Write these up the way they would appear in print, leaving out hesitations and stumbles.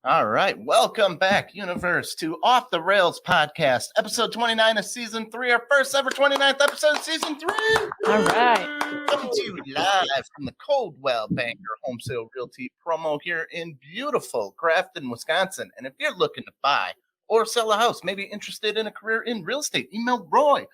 All right. Welcome back, Universe, to Off the Rails podcast, episode 29 of season 3, our first ever 29th episode of season 3. All right. Coming to you live from the Coldwell Banker Home Sale Realty promo here in beautiful Grafton, Wisconsin. And if you're looking to buy or sell a house, maybe interested in a career in real estate, email Roy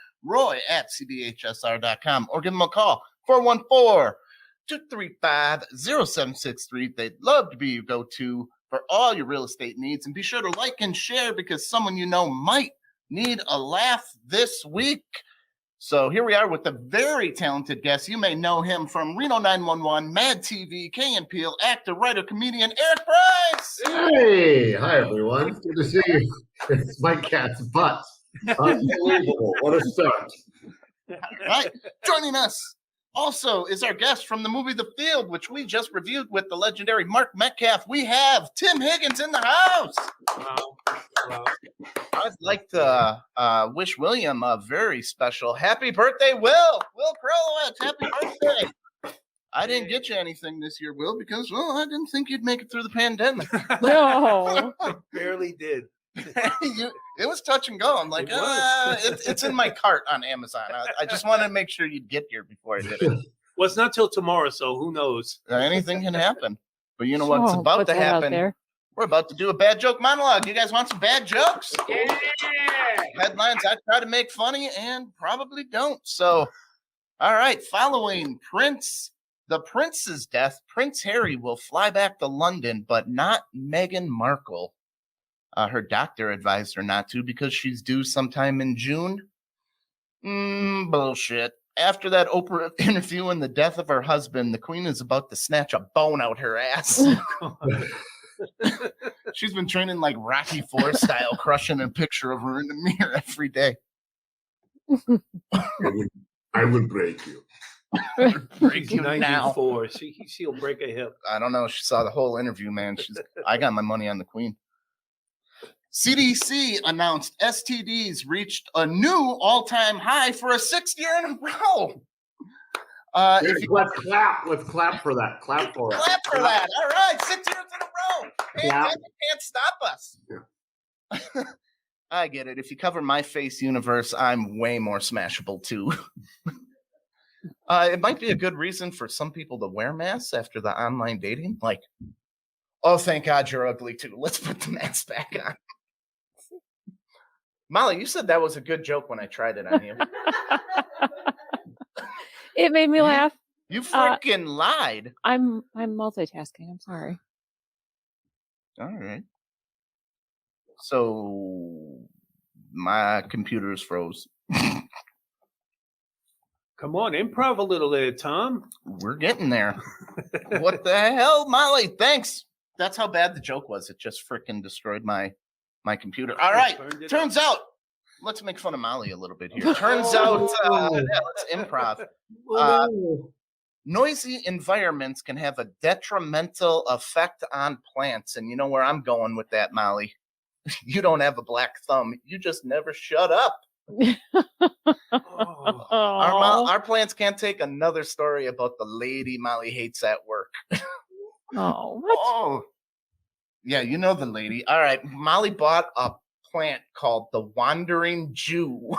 at cbhsr.com, or give him a call, 414-235-0763. They'd love to be your go-to for all your real estate needs. And be sure to like and share because someone you know might need a laugh this week. So here we are with a very talented guest. You may know him from Reno 911, Mad TV, Key and Peele, actor, writer, comedian, Eric Price. Hey, hi everyone. Good to see you. It's my cat's butt. Unbelievable. What a start. All right. Joining us also is our guest from the movie The Field, which we just reviewed with the legendary Mark Metcalf. We have Tim Higgins in the house. Hello. I'd like to wish William a very special happy birthday, Will. Will Krolowitz, happy birthday. I didn't get you anything this year, Will, because, well, I didn't think you'd make it through the pandemic. No. Barely did. It was touch and go. I'm like, it's in my cart on Amazon. I just wanted to make sure you'd get here before I did it. Well, it's not till tomorrow, so who knows? Anything can happen. But you know what's about to happen? We're about to do a bad joke monologue. You guys want some bad jokes? Yeah. Headlines I try to make funny and probably don't. So, all right. Following the prince's death, Prince Harry will fly back to London, but not Meghan Markle. Her doctor advised her not to because she's due sometime in June. Bullshit. After that Oprah interview and the death of her husband, the queen is about to snatch a bone out her ass. She's been training like Rocky IV style, crushing a picture of her in the mirror every day. I will break you. Break you now. 94. She'll break a hip. I don't know. She saw the whole interview, man. I got my money on the queen. CDC announced STDs reached a new all-time high for a 6th year in a row. Let's clap. Let's clap for that. Clap for it. Clap for that. All right, 6 years in a row. Pandemic can't stop us. Yeah. I get it. If you cover my face, Universe, I'm way more smashable too. It might be a good reason for some people to wear masks after the online dating. Like, oh, thank God you're ugly too. Let's put the mask back on. Molly, you said that was a good joke when I tried it on you. It made me laugh. You freaking lied. I'm multitasking. I'm sorry. All right. So my computer's froze. Come on, improv a little there, Tom. We're getting there. What the hell, Molly? Thanks. That's how bad the joke was. It just freaking destroyed my computer. All right. Turns out, let's make fun of Molly a little bit here. Turns out, let's improv. Noisy environments can have a detrimental effect on plants. And you know where I'm going with that, Molly? You don't have a black thumb. You just never shut up. Our plants can't take another story about the lady Molly hates at work. Oh, what? Oh. Yeah, you know the lady. All right. Molly bought a plant called the Wandering Jew.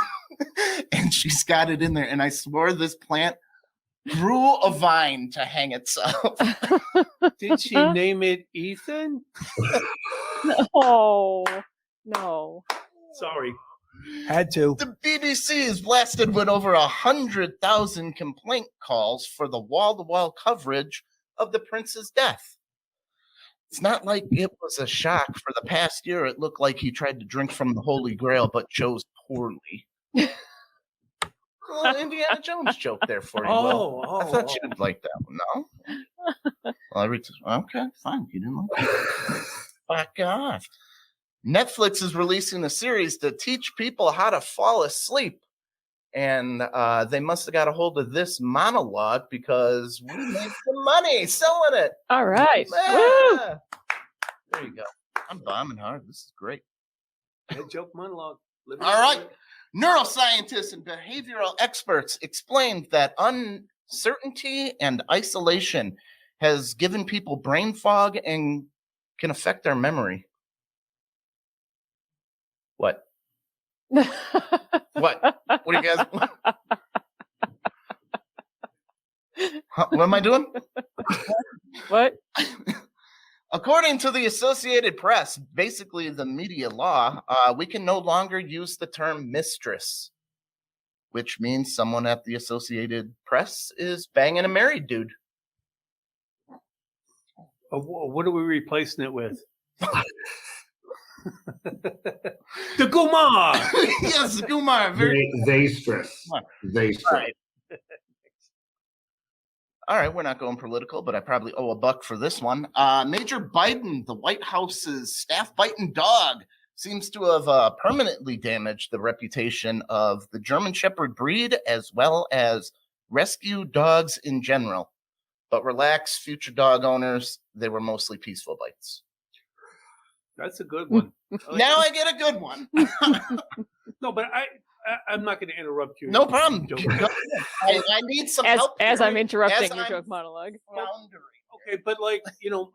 And she's got it in there. And I swore this plant grew a vine to hang itself. Did she name it Ethan? Oh, no. Sorry. Had to. The BBC is blasted with over 100,000 complaint calls for the wall-to-wall coverage of the prince's death. It's not like it was a shock. For the past year, it looked like he tried to drink from the Holy Grail, but chose poorly. Well, Indiana Jones joke there for you. I thought you'd like that one. No? Well, okay, fine. You didn't like it. Fuck off. Netflix is releasing a series to teach people how to fall asleep. And they must have got a hold of this monologue because we made some money selling it. All right. Yeah. There you go. I'm bombing hard. This is great. That joke monologue. All right. Neuroscientists and behavioral experts explained that uncertainty and isolation has given people brain fog and can affect our memory. What? What? What do you guys? Huh, what am I doing? What? According to the Associated Press, basically the media law, we can no longer use the term mistress, which means someone at the Associated Press is banging a married dude. What are we replacing it with? The Gumar. Yes, Gumar. They stress. They stress. Right. All right, we're not going political, but I probably owe $1 for this one. Major Biden, the White House's staff-biting dog, seems to have permanently damaged the reputation of the German Shepherd breed as well as rescue dogs in general. But relax, future dog owners, they were mostly peaceful bites. That's a good one. Now I get a good one. No, but I'm not going to interrupt you. No problem. I need some help. As I'm interrupting As your I'm joke monologue. floundering. Okay, but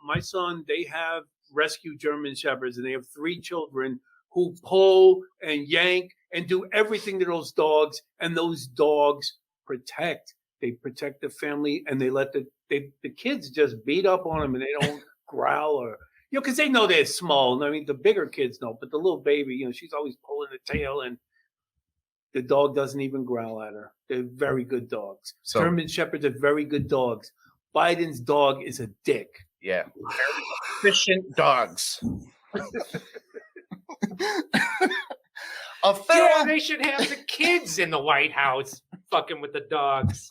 my son, they have rescue German Shepherds, and they have 3 children who pull and yank and do everything to those dogs, and those dogs protect. They protect the family, and they let the kids just beat up on them, and they don't growl or because they know they're small. I mean, the bigger kids know, but the little baby, she's always pulling the tail, and the dog doesn't even growl at her. They're very good dogs. So, German Shepherds are very good dogs. Biden's dog is a dick. Yeah. Efficient dogs. Yeah, they should have the kids in the White House fucking with the dogs.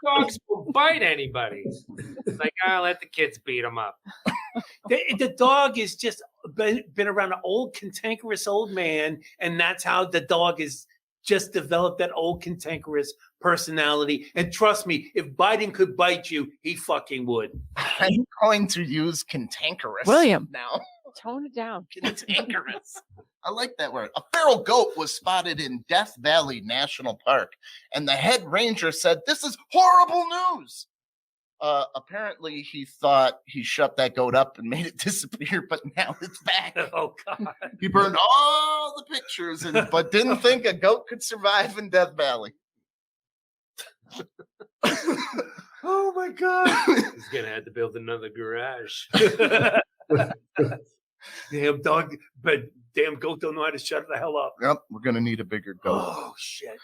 Dogs will bite anybody. It's like, I'll let the kids beat them up. The dog is just been around an old cantankerous old man, and that's how the dog is just developed that old cantankerous personality. And trust me, if Biden could bite you, he fucking would. I'm going to use cantankerous William. now. Tone it down. Cantankerous. I like that word. A feral goat was spotted in Death Valley National Park, and the head ranger said, "This is horrible news." Apparently, he thought he shut that goat up and made it disappear, but now it's back. Oh, God. He burned all the pictures, but didn't think a goat could survive in Death Valley. Oh, my God. He's going to have to build another garage. Damn dog, but damn goat don't know how to shut the hell up. Yep, we're going to need a bigger goat. Oh, shit.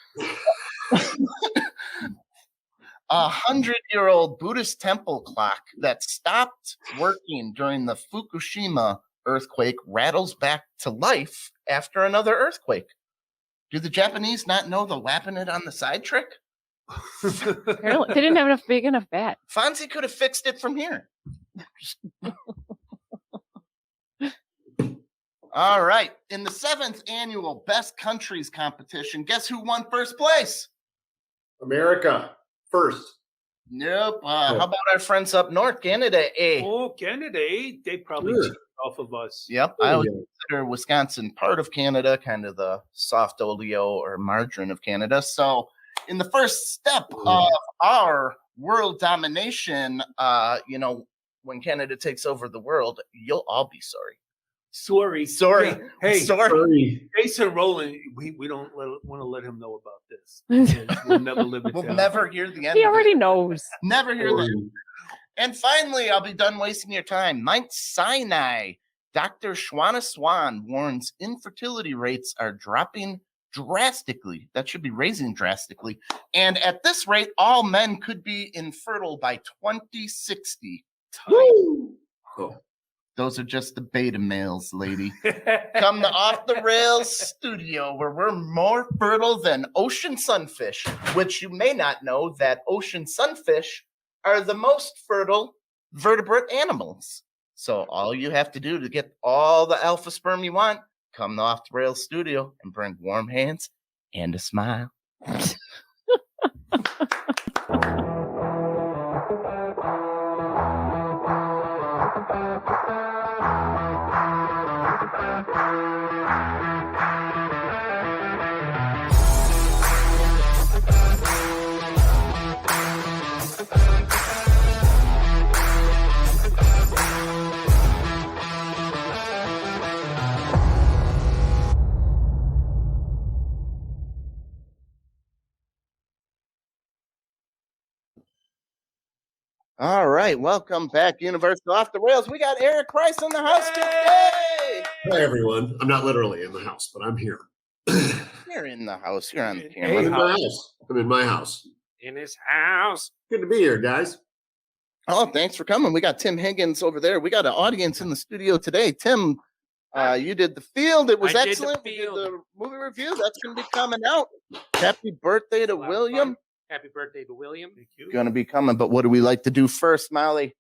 A 100-year-old Buddhist temple clock that stopped working during the Fukushima earthquake rattles back to life after another earthquake. Do the Japanese not know the lapping it on the side trick? Apparently, they didn't have enough big enough bat. Fonzie could have fixed it from here. All right. In the 7th annual Best Countries competition, guess who won first place? America first. Nope. How about our friends up north, Canada? Oh, Canada, they probably Sure. cheated off of us. Yep. I would consider Wisconsin part of Canada, kind of the soft oleo or margarine of Canada. So in the first step of our world domination, when Canada takes over the world, you'll all be sorry. Sorry. Yeah. Hey, sorry. Jason Rowland, we don't want to let him know about this. We'll never live it We'll down. never hear the end. He of already it. knows. Never hear that. And finally, I'll be done wasting your time. Mount Sinai. Dr. Shwana Swan warns infertility rates are dropping drastically. That should be raising drastically. And at this rate, all men could be infertile by 2060. Woo! Oh. Those are just the beta males, lady. Come to Off the Rails Studio, where we're more fertile than ocean sunfish, which you may not know that ocean sunfish are the most fertile vertebrate animals. So all you have to do to get all the alpha sperm you want, come to Off the Rails Studio and bring warm hands and a smile. All right, welcome back, Universal Off the Rails. We got Eric Price in the house today. Hi, everyone. I'm not literally in the house, but I'm here. You're in the house. You're on the I'm camera. in my house. I'm in my house. In his house. Good to be here, guys. Oh, thanks for coming. We got Tim Higgins over there. We got an audience in the studio today. Tim, you did the field. It was I did the excellent. We did field. the movie review. That's going to be coming out. Happy birthday to A lot of William. fun. Happy birthday to William. Thank you. Going to be coming, but what do we like to do first, Molly?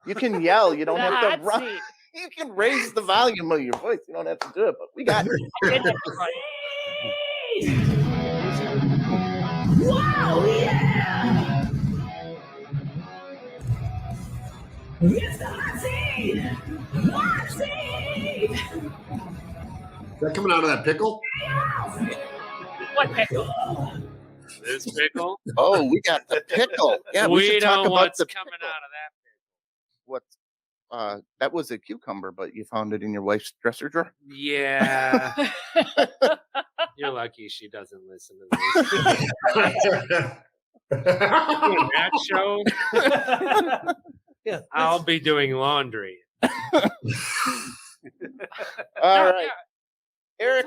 You can yell. You don't The have hot to run. seat. You can raise the volume of your voice. You don't have to do it, but we got it. Wow, yeah! It's the hot seat! Hot seat! Is that coming out of that pickle? What pickle? This pickle. Oh, we got the pickle. Yeah, we should talk know about what's the coming pickle. out of that. What's that was a cucumber, but you found it in your wife's dresser drawer. Yeah. You're lucky she doesn't listen to this. That show, Yeah. I'll be doing laundry. All right, Eric,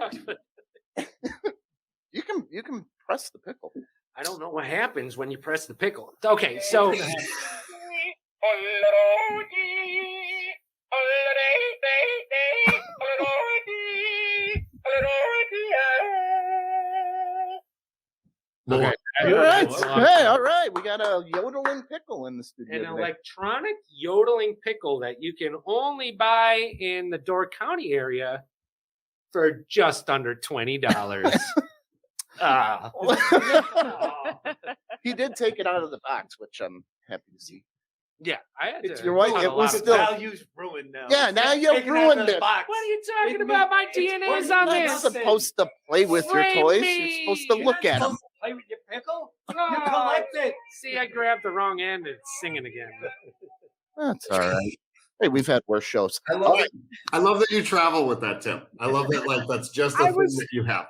you can press the pickle. I don't know what happens when you press the pickle. Okay, so okay. All right, hey, all right. We got a yodeling pickle in the studio An today. electronic yodeling pickle that you can only buy in the Door County area for just under $20. He did take it out of the box, which I'm happy to see. Yeah, I had It's to your wife- cut it a lot was of still- that. Value's ruined now. Yeah, now Take you've it out of ruined the it. box. What are you talking It about? My it's DNA worth is on You're not this. nothing. supposed to play with your Frame toys. me. You're supposed to You're look not at them. supposed to play with your pickle. You Oh, collect it. See, I grabbed the wrong end. It's singing again. That's all right. Hey, we've had worse shows. I love that you travel with that, Tim. I love that. Like that's just a I thing was- that you have.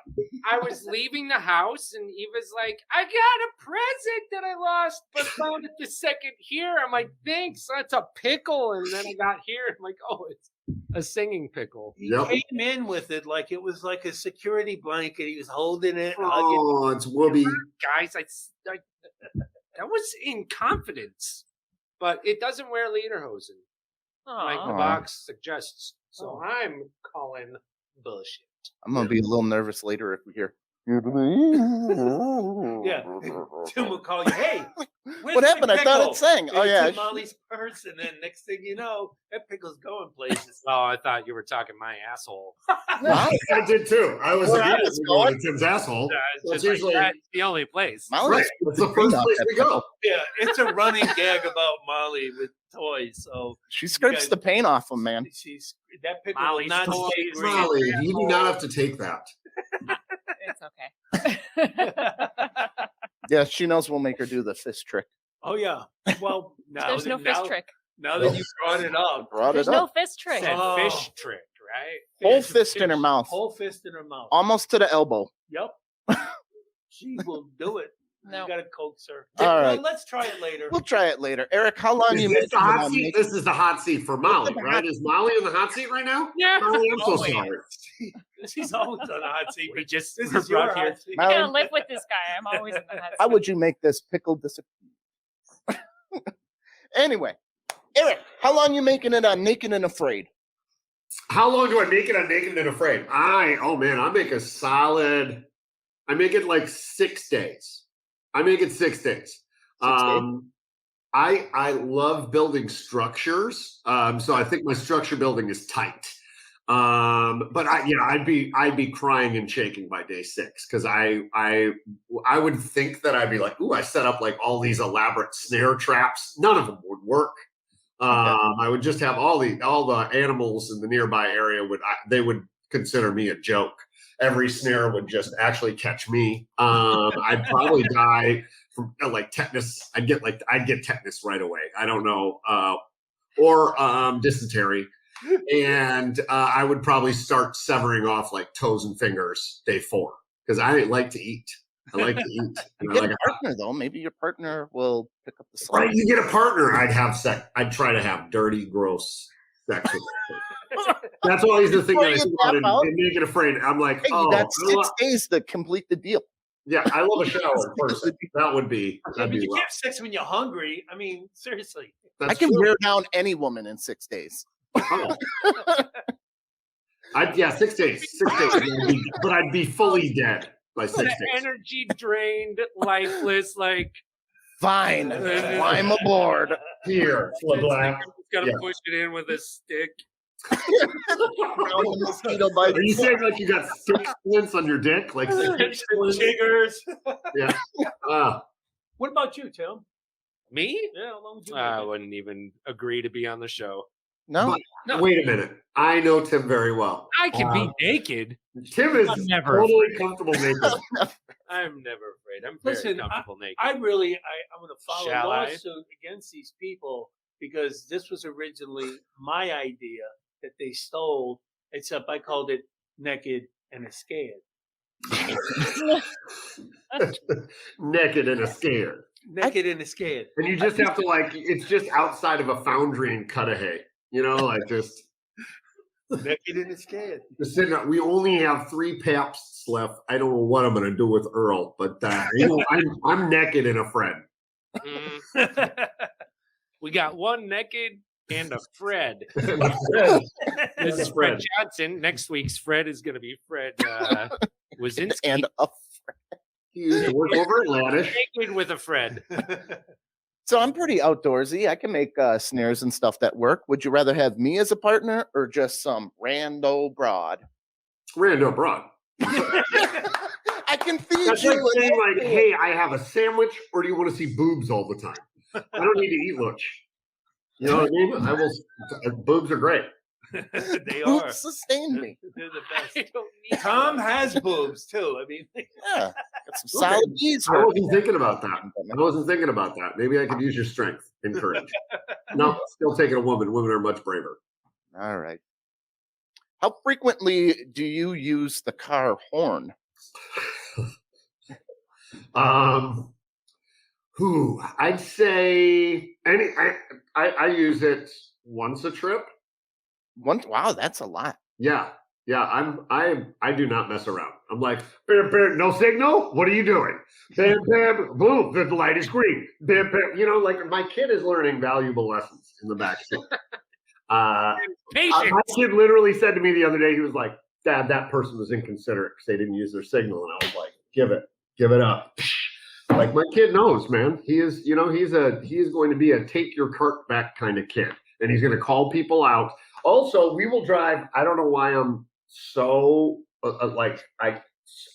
I was leaving the house, and Eva's like, "I got a present that I lost, but found it the second here." I'm like, "Thanks, that's a pickle." And then I got here, I'm like, "Oh, it's a singing pickle." He Yep. came in with it like it was like a security blanket. He was holding it. hugging Oh, it's Whoopi. Guys, I that was in confidence, but it doesn't wear lederhosen like the Aw. box suggests. So I'm calling bullshit. I'm gonna be a little nervous later if we hear. Yeah. Tim will call you. Hey, where's What my happened? I thought pickle?" it sang. Oh It's yeah. in Molly's purse, and then next thing you know, that pickle's going places. Oh, I thought you were talking my asshole. Molly, I did too. I was Where I immediately was going going. to Tim's asshole. It's That's just like, usually that's the only place. Molly's right. That's the clean first up place that we go. Yeah, it's a running gag about Molly with toys. So She scrapes guys- the paint off them, man. she's that pickle Molly's will not toys. stay green. Molly, you do not have to take that. It's okay. Yeah, she knows we'll make her do the fist trick. Oh yeah. Well, now There's no fist trick. Now that you brought it up, Brought There's it no up. fist trick. Said Oh. fish trick, right? Whole Fish- fist in her mouth, whole fist in her mouth. almost to the elbow. Yep. She will do it. No. You gotta coax her. All Well, right. let's try it later. We'll try it later. Eric, how long Is you this making the hot about seat? making- This is the hot seat for Molly, the right? hot Is Molly in the hot seat right now? Yeah. Molly, I'm so Always. sorry. She's always on the hot seat. We just This were is your brought here. hot seat. I can't Molly, live with this guy. I'm always in the hot how seat. would you make this pickle disappear? Anyway, Eric, how long you making it on Naked and Afraid? How long do I make it on Naked and Afraid? I make a solid. I make it like 6 days. I make it 6 days. I love building structures. So I think my structure building is tight. But I'd be crying and shaking by day 6 because I would think that I'd be like, ooh, I set up like all these elaborate snare traps. None of them would work. I would just have all the animals in the nearby area they would consider me a joke. Every snare would just actually catch me. I'd probably die from like tetanus. I'd get tetanus right away. I don't know, or dysentery. And I would probably start severing off like toes and fingers day 4 because I didn't like to eat. I like to eat. You And I get like a partner though. Maybe your partner will pick up the slack. Right, you get a partner. I'd have sex. I'd try to have dirty, gross sex with her. That's always the thing that I think about in Naked Afraid. I'm like, Hey, you got 6 days to complete the deal. yeah, I love a shower first. That would be. I That'd mean, be you rough. can't have sex when you're hungry. I mean, seriously. That's I can true. wear down any woman in 6 days. Oh. 6 days. 6 days. But I'd be fully dead by 6 days. Energy drained, lifeless, like Fine, climb aboard. Here, got to Yeah. push it in with a stick. Around the mosquito bites. Are you saying like you got 6 splints on your dick? Like 6 splints? Chiggers. Yeah. What about you, Tim? Me? Yeah, how long would you I make it? wouldn't even agree to be on the show. No, No. Wait a minute. I know Tim very well. I can be naked. Tim is I'm never totally comfortable naked. I'm never afraid. I'm very Listen, comfortable naked. I'm going to file Shall a I? lawsuit against these people because this was originally my idea that they stole, except I called it Naked and a Scared. Naked and a scared. Naked and a Scared. And you just have to it's just outside of a foundry in Cudahy. You know, like just Naked and a Scared. sitting up. We only have 3 Paps left. I don't know what I'm gonna do with Earl, but I'm naked and a friend. We got one naked and a Fred. This is Fred Fred. Johnson. Next week's Fred is going to be Fred Wazinski. and He used to work over at Laddish. Naked with a Fred. so I'm pretty outdoorsy. I can make snares and stuff that work. Would you rather have me as a partner or just some rando broad? Rando broad. I can feed That's you. like and saying, everything. hey, I have a sandwich, or do you want to see boobs all the time? I don't need to eat lunch. You know what I mean? Boobs are great. They Boobs are. sustain me. They're the I best. don't need Tom has boobs too. I mean, Yeah, got some solid G's. I wasn't thinking about that. I wasn't thinking about that. Maybe I could use your strength and courage. No, still taking a woman. Women are much braver. All right. How frequently do you use the car horn? I'd say I use it once a trip. Wow, that's a lot. Yeah. I do not mess around. I'm like, bam, bam, no signal. What are you doing? Bam, bam, boom. The light is green. Bam, bam. You know, like my kid is learning valuable lessons in the backseat. patience. My kid literally said to me the other day, he was like, Dad, that person was inconsiderate because they didn't use their signal. And I was like, give it up. Like my kid knows, man. He is, you know, he is going to be a take your cart back kind of kid. And he's going to call people out. Also, we will drive. I don't know why I'm so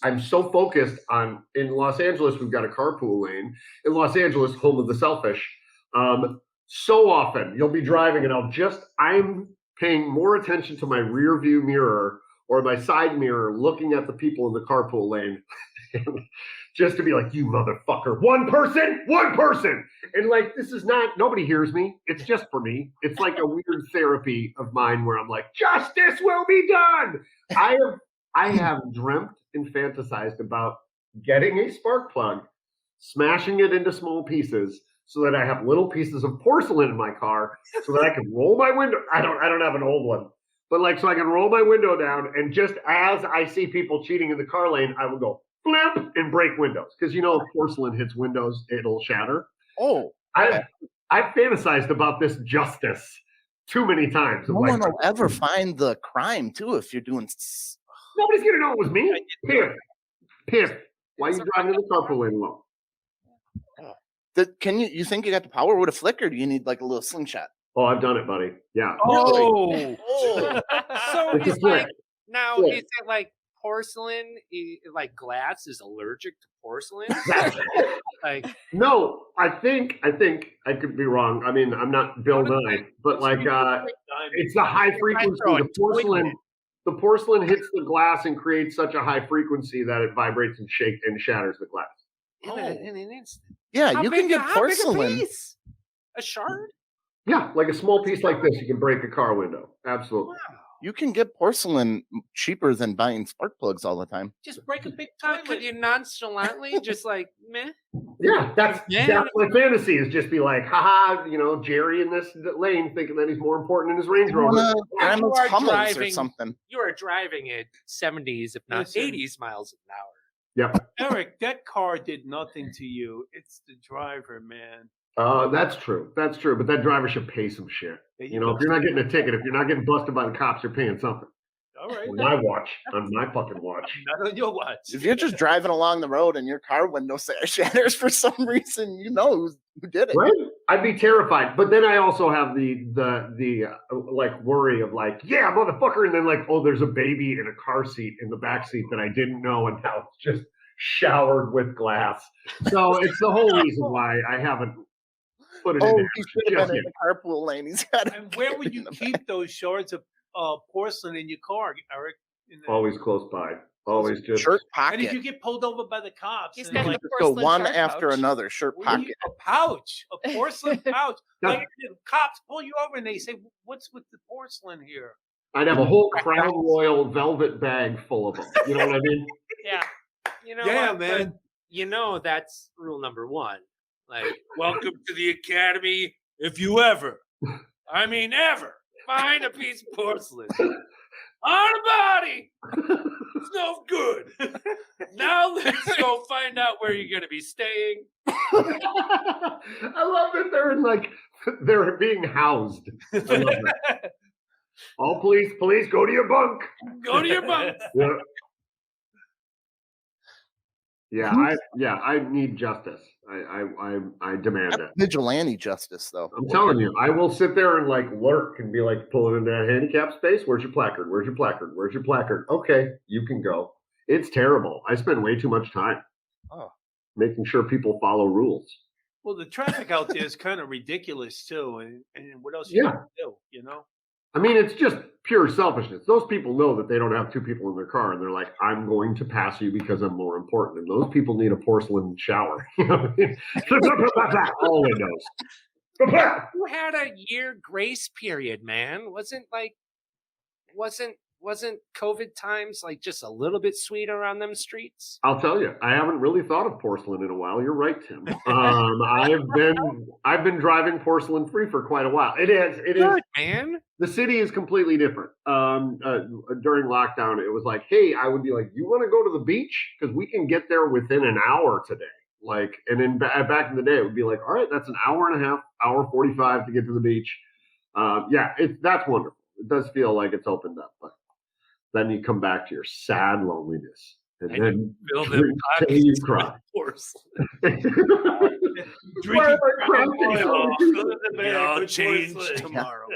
I'm so focused on, in Los Angeles, we've got a carpool lane. In Los Angeles, home of the selfish. So often you'll be driving and I'm paying more attention to my rear view mirror or my side mirror looking at the people in the carpool lane just to be like, you motherfucker, one person. And like, this is not, nobody hears me. It's just for me. It's like a weird therapy of mine where I'm like, justice will be done. I have dreamt and fantasized about getting a spark plug, smashing it into small pieces so that I have little pieces of porcelain in my car so that I can roll my window. I don't have an old one, but like, so I can roll my window down. And just as I see people cheating in the car lane, I will go flip and break windows. Cause you know, if porcelain hits windows, it'll shatter. Oh, I've fantasized about this justice too many times. no one will ever find the crime too if you're doing. Nobody's gonna know it was me. Piff. Why are you driving in the carpool lane alone? Can you think you got the power with a flick, or do you need like a little slingshot? Oh, I've done it, buddy. Yeah. Oh, Oh, so It's a it's like flick. now Yeah. is it like porcelain? Like glass is allergic to porcelain? Like No, I think I could be wrong. I mean, I'm not Bill Nye, but like it's a high frequency. The porcelain hits the glass and creates such a high frequency that it vibrates and shakes and shatters the glass. in an instant. yeah, How you big- can get how big a porcelain. piece? A shard? Yeah, like a small piece like this, you can break a car window. Absolutely. Wow. You can get porcelain cheaper than buying spark plugs all the time. Just break a big Could toilet. you nonchalantly just like meh? Yeah, that's my fantasy is just be like, haha, Jerry in this lane thinking that he's more important in his Range Rover. Grandma's Hummels or something. You are driving at 70s, if not 80s miles an hour. Yep. Eric, that car did nothing to you. It's the driver, man. That's true. That's true. But that driver should pay some shit. If you're not getting a ticket, if you're not getting busted by the cops, you're paying something. All right. On my watch. On my fucking watch. Not on your watch. If you're just driving along the road and your car window shatters for some reason, you know who did it. Right? I'd be terrified. But then I also have the like worry of like, yeah, motherfucker, and then like, oh, there's a baby in a car seat in the back seat that I didn't know, and now it's just showered with glass. So it's the whole reason why I haven't put it in there. He should have been in the carpool lane. He's got And where would you keep those shards of porcelain in your car, Eric? Always close by. Always just shirt pocket. And if you get pulled over by the cops, He's and got like, the go porcelain one shark after pouch. another shirt pocket. a pouch, a porcelain pouch. Like the cops pull you over and they say, "What's with the porcelain here?" I'd have a whole Crown Royal velvet bag full of them. You know what I mean? Yeah. You know Yeah, what, man. but that's rule number one. Like, welcome to the academy. If you ever find a piece of porcelain on a body, it's no good. Now let's go find out where you're going to be staying. I love that they're being housed. I love that. All police, go to your bunk. Go to your bunk. I need justice. I demand it. Vigilante justice, though. I'm telling you, I will sit there and like lurk and be like, pull it in that handicap space. Where's your placard? Where's your placard? Where's your placard? Okay, you can go. It's terrible. I spend way too much time making sure people follow rules. Well, the traffic out there is kind of ridiculous too, and what else you gonna do? I mean, it's just pure selfishness. Those people know that they don't have two people in their car, and they're like, I'm going to pass you because I'm more important. And those people need a porcelain shower. You know what I mean? All windows. You had a year grace period, man. Wasn't COVID times like just a little bit sweeter on them streets? I'll tell you, I haven't really thought of porcelain in a while. You're right, Tim. I've been driving porcelain free for quite a while. It is, man. The city is completely different. During lockdown, it was like, hey, I would be like, you want to go to the beach? Because we can get there within an hour today. Like, and then back in the day, it would be like, all right, that's an hour and a half, hour 45 to get to the beach. That's wonderful. It does feel like it's opened up, but then you come back to your sad loneliness, and then you cry. I'll change tomorrow.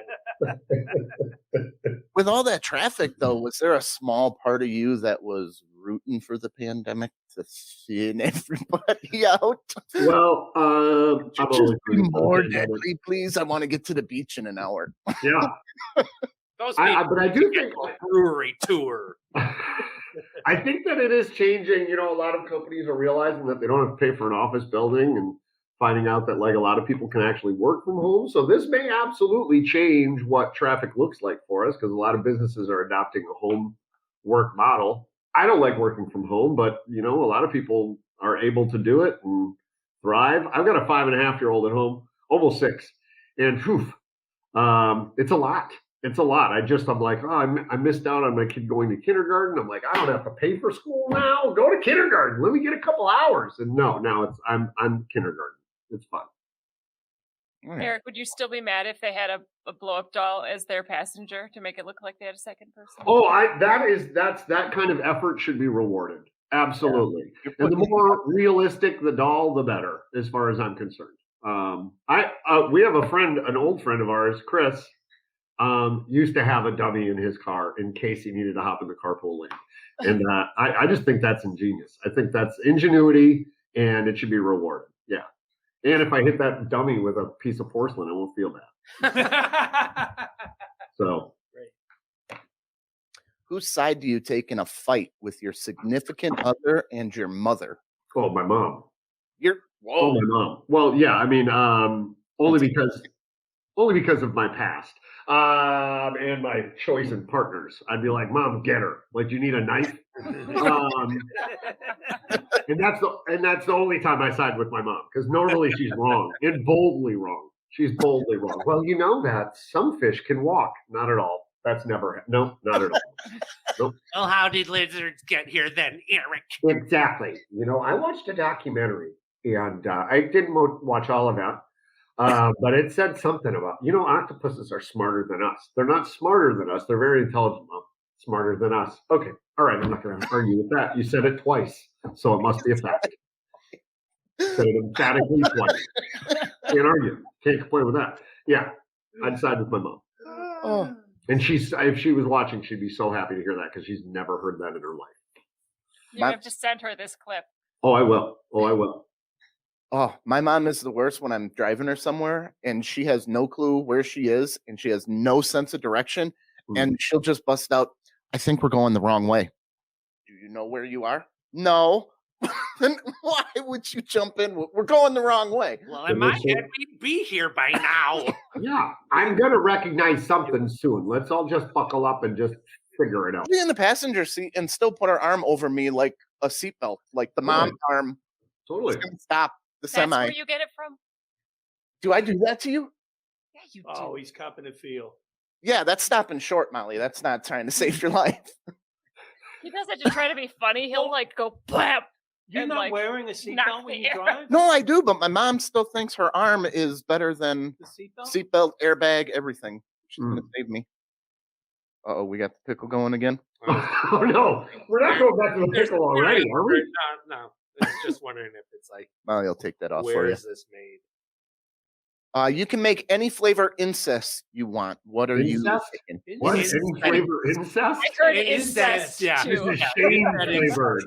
With all that traffic, though, was there a small part of you that was rooting for the pandemic to thin everybody out? Well, I'm always more deadly, please. I want to get to the beach in an hour. Yeah. But I do think brewery tour. I think that it is changing. A lot of companies are realizing that they don't have to pay for an office building and finding out that like a lot of people can actually work from home. So this may absolutely change what traffic looks like for us because a lot of businesses are adopting a home work model. I don't like working from home, but a lot of people are able to do it and thrive. I've got a 5.5-year-old at home, almost 6, and it's a lot. It's a lot. I'm like, I missed out on my kid going to kindergarten. I'm like, I don't have to pay for school now. Go to kindergarten. Let me get a couple hours. And now I'm kindergarten. It's fun. Eric, would you still be mad if they had a blow up doll as their passenger to make it look like they had a second person? Oh, that kind of effort should be rewarded. Absolutely. Yeah. And the more realistic the doll, the better, as far as I'm concerned. We have an old friend of ours, Chris. Used to have a dummy in his car in case he needed to hop in the carpool lane. And I just think that's ingenious. I think that's ingenuity, and it should be rewarded. Yeah. And if I hit that dummy with a piece of porcelain, I won't feel bad. So. Whose side do you take in a fight with your significant other and your mother? Oh, my mom. My mom. Well, yeah. I mean, only because of my past. and my choice in partners. I'd be like, Mom, get her. Like, you need a knife. And that's the only time I side with my mom, because normally she's wrong and boldly wrong. She's boldly wrong. Well, you know that some fish can walk. Not at all. That's never. No, not at all. Nope. Well, how did lizards get here then, Eric? Exactly. You know, I watched a documentary, and I didn't watch all of that, but it said something about, octopuses are smarter than us. They're not smarter than us. They're very intelligent. Mom. Smarter than us. Okay. All right. I'm not going to argue with that. You said it twice, so it must be a fact. Said it emphatically twice. Can't argue. Can't complain with that. Yeah. I'd side with my mom. Oh. And if she was watching, she'd be so happy to hear that, because she's never heard that in her life. You have to send her this clip. Oh, I will. Oh, my mom is the worst when I'm driving her somewhere and she has no clue where she is and she has no sense of direction. And she'll just bust out, I think we're going the wrong way. Do you know where you are? No. Then why would you jump in? We're going the wrong way. Well, in my head, we'd be here by now. Yeah, I'm going to recognize something soon. Let's all just buckle up and just figure it out. Be in the passenger seat and still put her arm over me like a seatbelt, like the mom arm. Totally. Stop the That's semi. where you get it from? Do I do that to you? Yeah, you do. Oh, he's copping a feel. Yeah, that's stopping short, Molly. That's not trying to save your life. He does it to try to be funny. He'll like go blap. You're not wearing a seatbelt when you drive? No, I do, but my mom still thinks her arm is better than the seatbelt, airbag, everything. She's going to save me. Uh-oh, we got the pickle going again? Oh, no. We're not going back to the pickle already, are we? No. I was just wondering if it's like, Molly will take that off for where you. is this made? You can make any flavor incest you want. What are you thinking? What? Any flavor incest? I heard incest, yeah. too. This is shame flavored.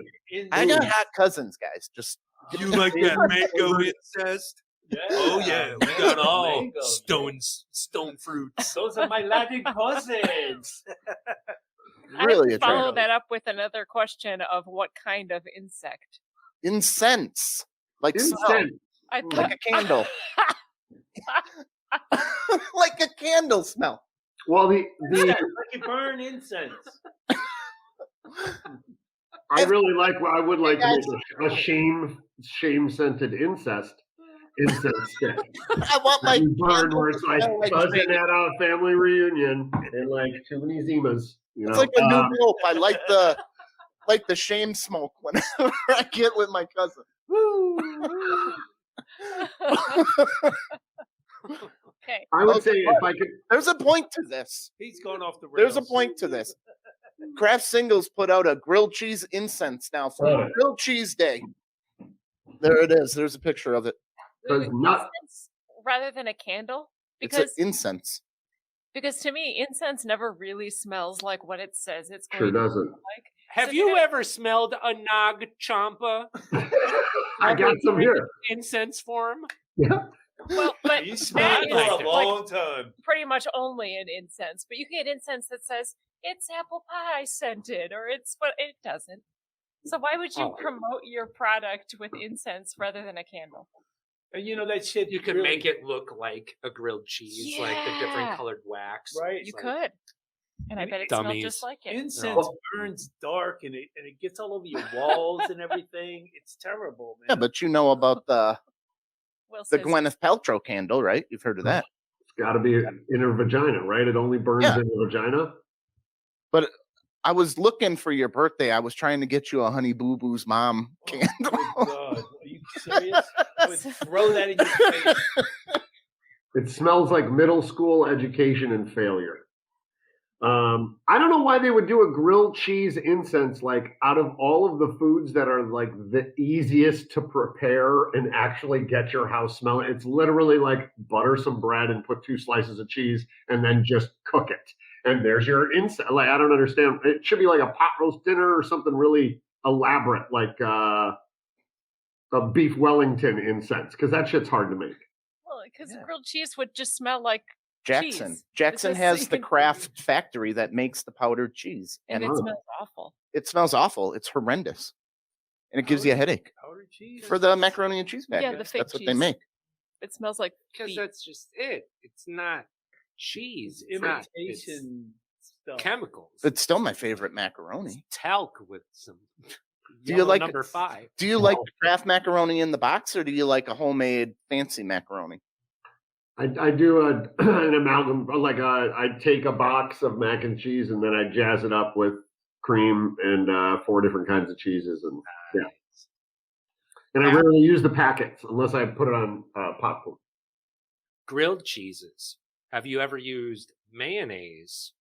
I got hot cousins, guys. Just You like that mango incest? Yeah. Oh yeah, we got all Mangoes, stone fruits. Those are my Latin cousins. really I follow attractive. that up with another question of what kind of insect? Incense. Like smell. Incense. I Like a candle. Like a candle smell. Well, Yeah, like you burn incense. I would like to make a shame scented incense stick. I want my You burn where it's like smell like buzzing shame. at a family reunion and like too many Zimas. You know, It's like a new rope. I like the shame smoke whenever I get with my cousin. Okay. I would say if I could. There's a point to this. He's going off the rails. There's a point to this. Kraft Singles put out a grilled cheese incense now for Grilled Cheese Day. There it is. There's a picture of it. Does not. Incense rather than a candle? It's an Because incense. because to me, incense never really smells like what it says it's going Sure to doesn't. smell like. Have So you you're gonna- ever smelled a Nag Champa I got some here. incense form? Yeah. Well, but He's that smelled is for a like long time. pretty much only an incense. But you can get incense that says it's apple pie scented or it's but it doesn't. So why would you promote your product with incense rather than a candle? And you know that shit. You can really- make it look like a grilled cheese, like the different Yeah. colored wax. Right. It's You like- could. And I bet it smelled Dummies. just like it. Incense burns dark and it gets all over your walls and everything. It's terrible, man. Yeah, but you know about the Will the says, Gwyneth Paltrow candle, right? You've heard of that. It's got to be in her vagina, right? It only burns Yeah. in the vagina. But I was looking for your birthday. I was trying to get you a Honey Boo Boo's mom candle. Oh, God. Are you serious? I would throw that in your face. It smells like middle school education and failure. I don't know why they would do a grilled cheese incense, like out of all of the foods that are like the easiest to prepare and actually get your house smelling. It's literally like butter some bread and put 2 slices of cheese and then just cook it. And there's your incense. Like, I don't understand. It should be like a pot roast dinner or something really elaborate, like a beef Wellington incense, because that shit's hard to make. well, because grilled cheese would just smell like Jackson. cheese. Jackson It's has just- the Kraft factory that makes the powdered cheese. and And it smells awful. it smells awful. It's horrendous. And it gives you a headache. Powdered cheese. For the macaroni and cheese Yeah, packets. the fake That's what they cheese. make. It smells like Because feet. that's just it. It's not cheese. It's not. It's Imitation stuff. chemicals. It's still my favorite macaroni. Talc with some. Do you like number 5? Do you like the Kraft macaroni in the box, or do you like a homemade fancy macaroni? I do an amalgam, like I take a box of mac and cheese and then I jazz it up with cream and 4 different kinds of cheeses, and yeah. And I rarely use the packets unless I put it on popcorn. Grilled cheeses. Have you ever used mayonnaise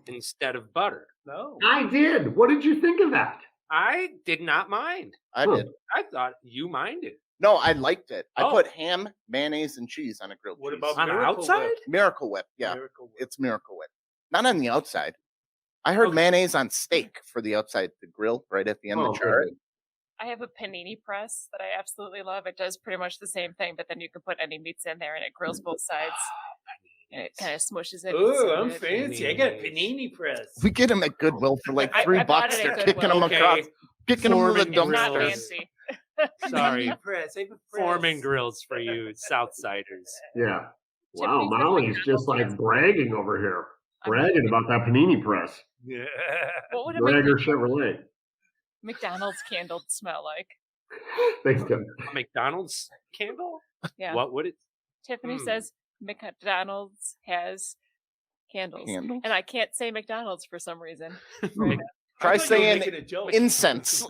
instead of butter? No. I did. What did you think of that? I did not mind. I did. I thought you minded. No, I liked it. I Oh. put ham, mayonnaise, and cheese on a grilled What cheese. about On the Miracle outside? Whip? Miracle Whip? Yeah, Miracle Whip. it's Miracle Whip. Not on the outside. I heard Okay. mayonnaise on steak for the outside, the grill, right at the end of the char. Okay. I have a panini press that I absolutely love. It does pretty much the same thing, but then you can put any meats in there and it grills both sides. And it kind of smushes it. It's Oh, so I'm good. fancy. I got a panini press. We get them at Goodwill for like I $3. bought it at They're kicking them Goodwill. across, kicking them to the Foreman It's not grills. dumpster. fancy. Sorry. Panini press. I have a press. Foreman grills for you Southsiders. Yeah. Wow, Tiffany's got Molly's just like McDonald's. bragging over here. Bragging about that panini press. Yeah. What would a Bragger Chevrolet. McDonald's candle smell like? Thanks, Tim. A McDonald's candle? Yeah. What would it? Tiffany Hmm. says McDonald's has candles. Candles? And I can't say McDonald's for some reason. Try I thought you were saying making a joke. incense.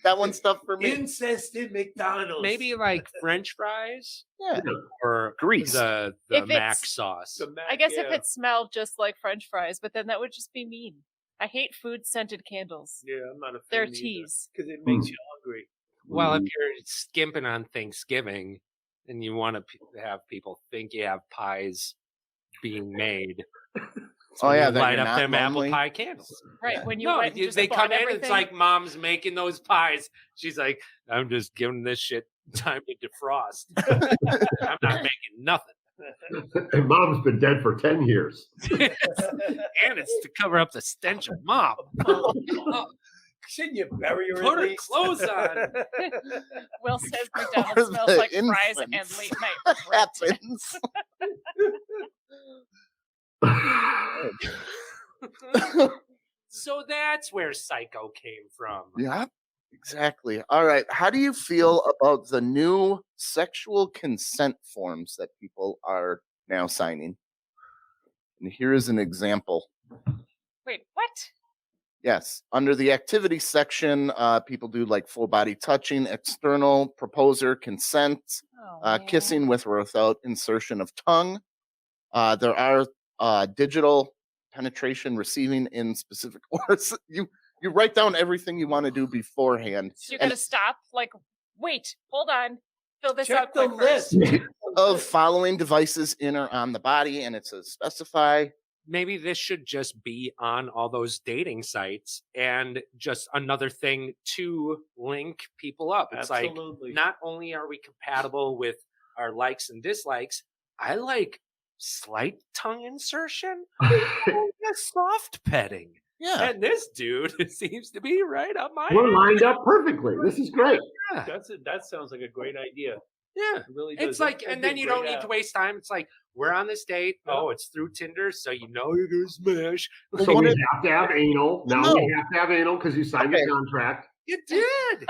That one's tough for me. Incest in McDonald's. Maybe like French fries Yeah. or Grease. the If Mac it's- sauce. The Mac, I guess if yeah. it smelled just like French fries, but then that would just be mean. I hate food scented candles. Yeah, I'm not a fan. They're teas. Because it makes you hungry. Well, if you're skimping on Thanksgiving and you want to have people think you have pies being made, Oh yeah, you that light you're up not them apple lonely. pie candles. Right. When you No, went and just they bought come in. everything. It's like mom's making those pies. She's like, I'm just giving this shit time to defrost. I'm not making nothing. And Mom's been dead for 10 years. And it's to cover up the stench of mom. Shouldn't you bury her? Put at her least? clothes on. Will says Or McDonald's smells the like fries and infants. late night What regret. happens? So that's where Psycho came from. Yeah, exactly. All right. How do you feel about the new sexual consent forms that people are now signing? And here is an example. Wait, what? Yes. Under the activity section, people do like full body touching, external, proposer, consent, Oh, man. kissing with or without insertion of tongue. There are digital penetration, receiving in specific orders. You write down everything you want to do beforehand. So you're and- gonna stop? Like, wait, hold on. Fill this Check out the quick first. list. of following devices in or on the body, and it says specify. Maybe this should just be on all those dating sites and just another thing to link people up. It's Absolutely. like not only are we compatible with our likes and dislikes, I like slight tongue insertion, soft petting. Yeah. And this dude seems to be right up my We're lined up perfectly. This is great. That sounds like a great idea. Yeah. It really does. It's like, That'd and be then a you don't great need app. to waste time. It's like, we're on this date. Oh, it's through Tinder, so you know you're going to smash. So what we if- have to have anal. Now No. we have to have anal because you signed Okay. the contract. You did.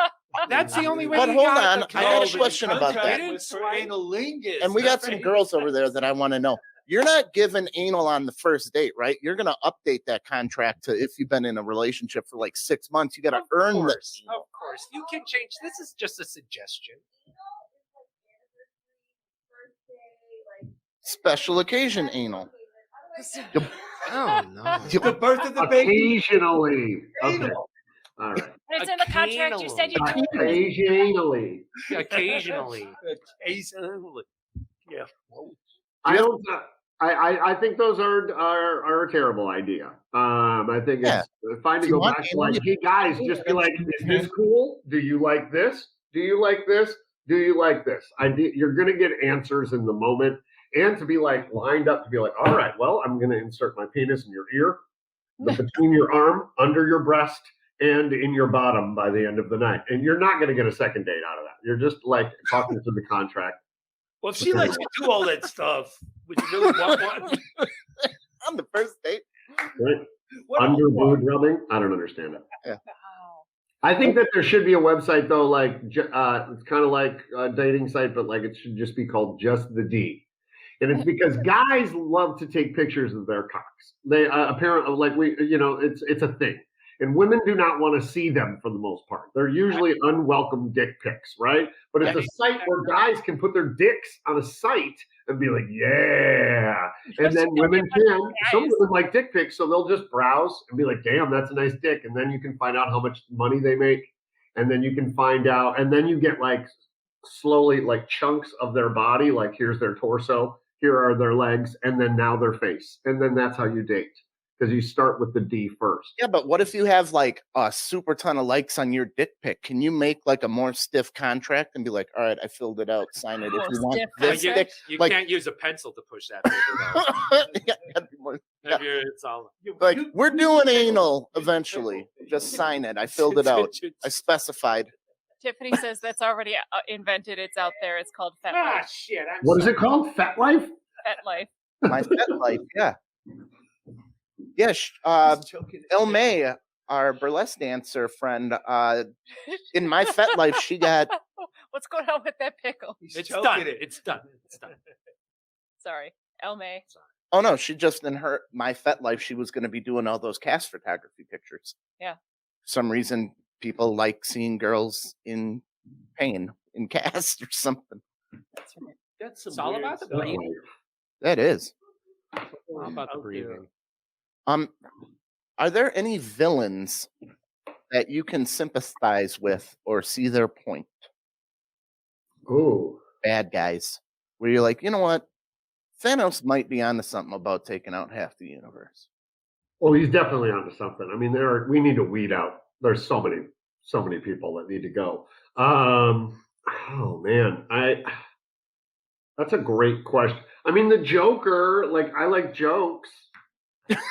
That's the only way But you hold got on, the I got a code. question about that. Contract was for analingus. And we got some Right? girls over there that I want to know. You're not giving anal on the first date, right? You're going to update that contract to if you've been in a relationship for like 6 months. You got to Of earn the course. Of course. You can change. This is just a suggestion. special occasion anal. Oh, no. The birth of the baby. Occasionally. Okay. Anal. All right. And it's in the contract. You said you could. Occasionally. Occasionally. Occasionally. Yeah. I don't. I think those are a terrible idea. I think it's fine to If you go want back to anal, like, hey guys, just be like, is this cool? Do you like this? Do you like this? Do you like this? You're gonna get answers in the moment, and to be like lined up to be like, all right, well, I'm gonna insert my penis in your ear, between your arm, under your breast, and in your bottom by the end of the night, and you're not gonna get a second date out of that. You're just like talking to the contract. Well, if she lets you do all that stuff, would you really want one? On the first date. Right? What Under else? boob rubbing? I don't understand it. Wow. I think that there should be a website though, like it's kind of like a dating site, but like it should just be called Just the D. And it's because guys love to take pictures of their cocks. They apparently it's a thing, and women do not want to see them for the most part. They're usually unwelcome dick pics, right? But it's a site where guys can put their dicks on a site and be like, yeah, and then women can. Some women like dick pics, so they'll just browse and be like, damn, that's a nice dick, and then you can find out how much money they make, and then you can find out, and then you get like slowly like chunks of their body, like here's their torso. Here are their legs, and then now their face. And then that's how you date. Because you start with the D first. Yeah, but what if you have like a super ton of likes on your dick pic? Can you make like a more stiff contract and be like, all right, I filled it out, sign it if you want this You, dick? you Like- can't use a pencil to push that paper out. Yeah, that'd be more- If you're- it's all like, we're doing anal eventually. Just sign it. I filled it out. I specified. Tiffany says that's already invented. It's out there. It's called Fet Ah, Life. shit. What is it called? Fat Life? Fet Life. My Fet Life, yeah. Yeah, El May, our burlesque dancer friend, in My Fet Life, she got... What's going on with that pickle? It's done. It's done. It's done. Sorry, El May. Oh, no, she just, in her My Fet Life, she was going to be doing all those cast photography pictures. Yeah. For some reason, people like seeing girls in pain, in cast or something. That's right. That's some It's all weird about the stuff. breathing. That is. All about the Out breathing. Are there any villains that you can sympathize with or see their point? Oh. Bad guys, where you're like, you know what? Thanos might be onto something about taking out half the universe. Well, he's definitely onto something. I mean, we need to weed out. There's so many people that need to go. Oh man, that's a great question. I mean, the Joker, like I like jokes. The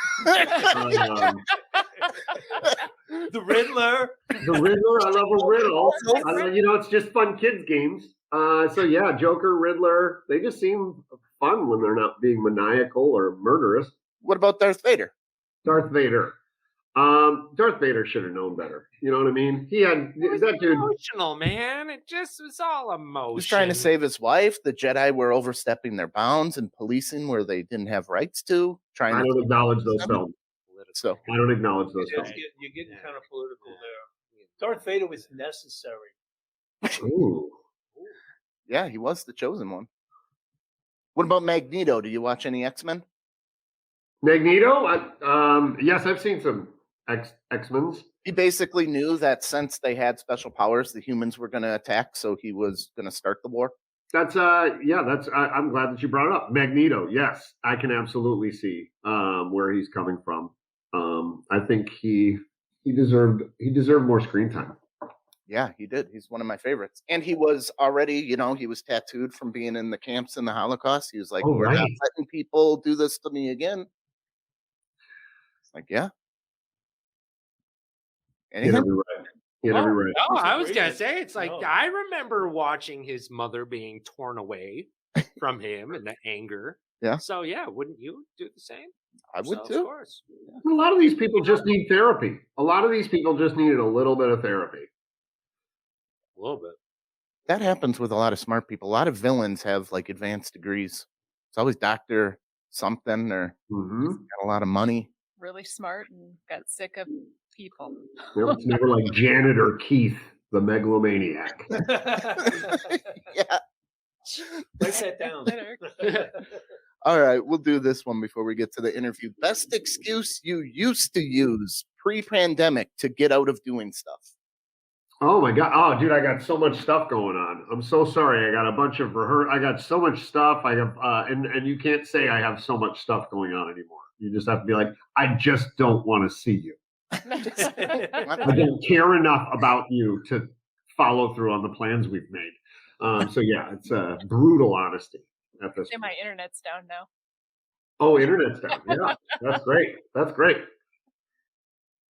Riddler. The Riddler, I love a riddle. It's just fun kids games. So yeah, Joker, Riddler, they just seem fun when they're not being maniacal or murderous. What about Darth Vader? Darth Vader. Darth Vader should have known better. You know what I mean? That dude. Emotional, man. It just was all emotion. He was trying to save his wife. The Jedi were overstepping their bounds and policing where they didn't have rights to. I don't acknowledge those films. So I don't acknowledge those films. You're getting kind of political there. Darth Vader was necessary. Ooh. yeah, he was the chosen one. What about Magneto? Do you watch any X-Men? Magneto? Yes, I've seen some X-Men's. He basically knew that since they had special powers, the humans were going to attack, so he was going to start the war. That's I'm glad that you brought it up. Magneto, yes, I can absolutely see where he's coming from. I think he deserved more screen time. Yeah, he did. He's one of my favorites. And he was already, he was tattooed from being in the camps in the Holocaust. He was like, we're not letting people do this to me again. It's like, yeah. Anything? He had every right. No, I was going to say, it's like, I remember watching his mother being torn away from him and the anger. Yeah. So, yeah, wouldn't you do the same? I would Of too. course. A lot of these people just need therapy. A lot of these people just needed a little bit of therapy. A little bit. That happens with a lot of smart people. A lot of villains have like advanced degrees. It's always doctor something or got a lot of money. Really smart and got sick of people. It's never like Janet or Keith, the megalomaniac. Yeah. Write that down. All right, we'll do this one before we get to the interview. Best excuse you used to use pre-pandemic to get out of doing stuff. Oh my God. Oh, dude, I got so much stuff going on. I'm so sorry. I got a bunch of I got so much stuff. I have, and you can't say I have so much stuff going on anymore. You just have to be like, I just don't want to see you. I don't care enough about you to follow through on the plans we've made. So yeah, it's brutal honesty at this My internet's down now. Oh, internet's down. Yeah, that's great. That's great.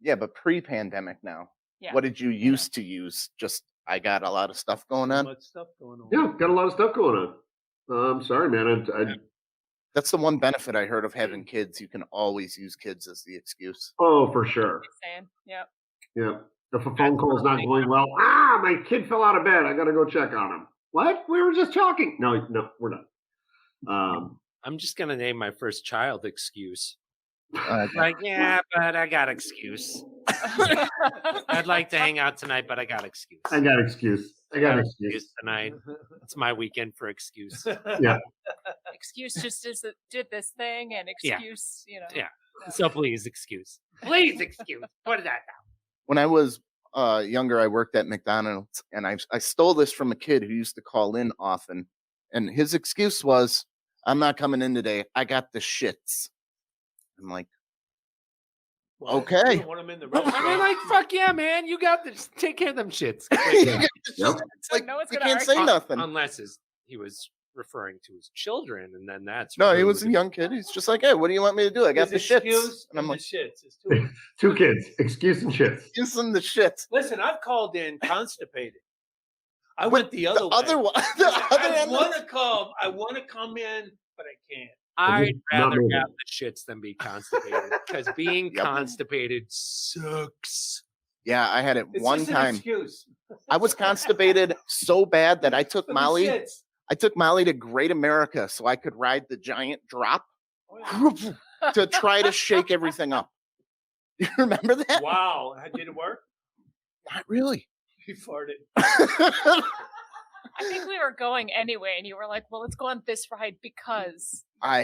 Yeah, but pre-pandemic now. Yeah. What did you used to use? Just, I got a lot of stuff going on. Much stuff going on. Yeah, got a lot of stuff going on. I'm sorry, man. That's the one benefit I heard of having kids. You can always use kids as the excuse. Oh, for sure. Saying, yep. Yeah. If a phone call is not going well, my kid fell out of bed. I got to go check on him. What? We were just talking. No, we're not. I'm just gonna name my first child excuse. Uh, Like, yeah, but I got excuse. I'd like to hang out tonight, but I got excuse. I got excuse Tonight. It's my weekend for excuse. Yeah. Excuse just did this thing, and excuse, Yeah. So please excuse. Please excuse. Put that down. when I was younger, I worked at McDonald's, and I stole this from a kid who used to call in often, and his excuse was, "I'm not coming in today. I got the shits." I'm like, Well, okay. you don't want him in the I mean, restaurant. like, fuck yeah, man. You got this. Take care of them shits. Yep. It's like, No one's you gonna can't say nothing. Unless he was referring to his children, and then that's No, he was a rude. young kid. He's just like, "Hey, what do you want me to do? I got the His shits." excuse And I'm and like, the shits. It's two. Two kids, excuse and shits. "Using the shits." Listen, I've called in constipated. I went the other The way. other one, the other I end. want to come. I want to come in, but I can't. I'd Not rather moving. have the shits than be constipated because being Yep. constipated sucks. Yeah, I had it It's one just an time. excuse. I was constipated so bad that I took For the Molly. shits. I took Molly to Great America so I could ride the giant drop Oh, yeah. to try to shake everything up. You remember that? Wow, did it work? Not really. He farted. I think we were going anyway, and you were like, "Well, let's go on this ride because." I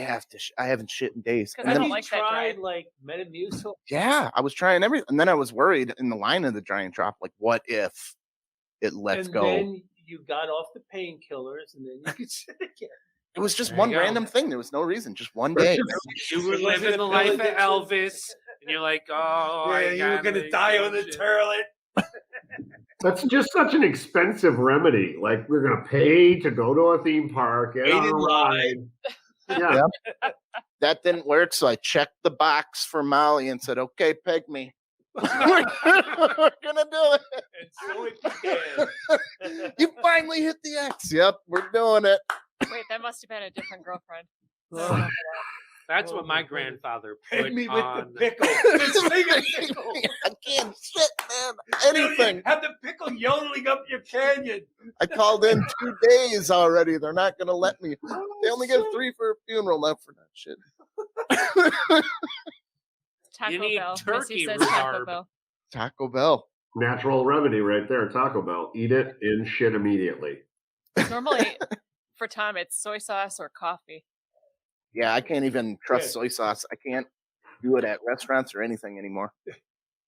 haven't shit in days. 'Cause And I then- don't like that tried ride. like Metamucil. yeah, I was trying everything, and then I was worried in the line of the giant drop. Like, what if it lets And go? then you got off the painkillers, and then you could sit again. It was just There one you go. random thing. There was no reason. Just one day. You were Was it living a the life of pill addiction? Elvis, and you're like, oh, Yeah, I you were gotta gonna die on the shit. toilet. That's just such an expensive remedy. Like we're gonna pay to go to a theme park, get Wait on a in ride. Yeah. That didn't work, so I checked the box for Molly and said, "Okay, peg me. We're gonna do it. And so it began. You finally hit the X. Yep, we're doing it." Wait, that must have been a different girlfriend. Oh, That's what Oh, my my grandfather hit put me with on. the pickle. The singing pickle. I can't shit, man. Anything. Have the pickle yodeling up your canyon. I called in 2 days already. They're not gonna let me. They only give shit. 3 for a funeral, not for that shit. Taco need Bell. turkey Missy says Taco rhubarb. Bell. Taco Bell. Natural remedy right there, Taco Bell. Eat it and shit immediately. Normally, for Tom, it's soy sauce or coffee. Yeah, I can't even trust Yeah. soy sauce. I can't do it at restaurants or anything anymore.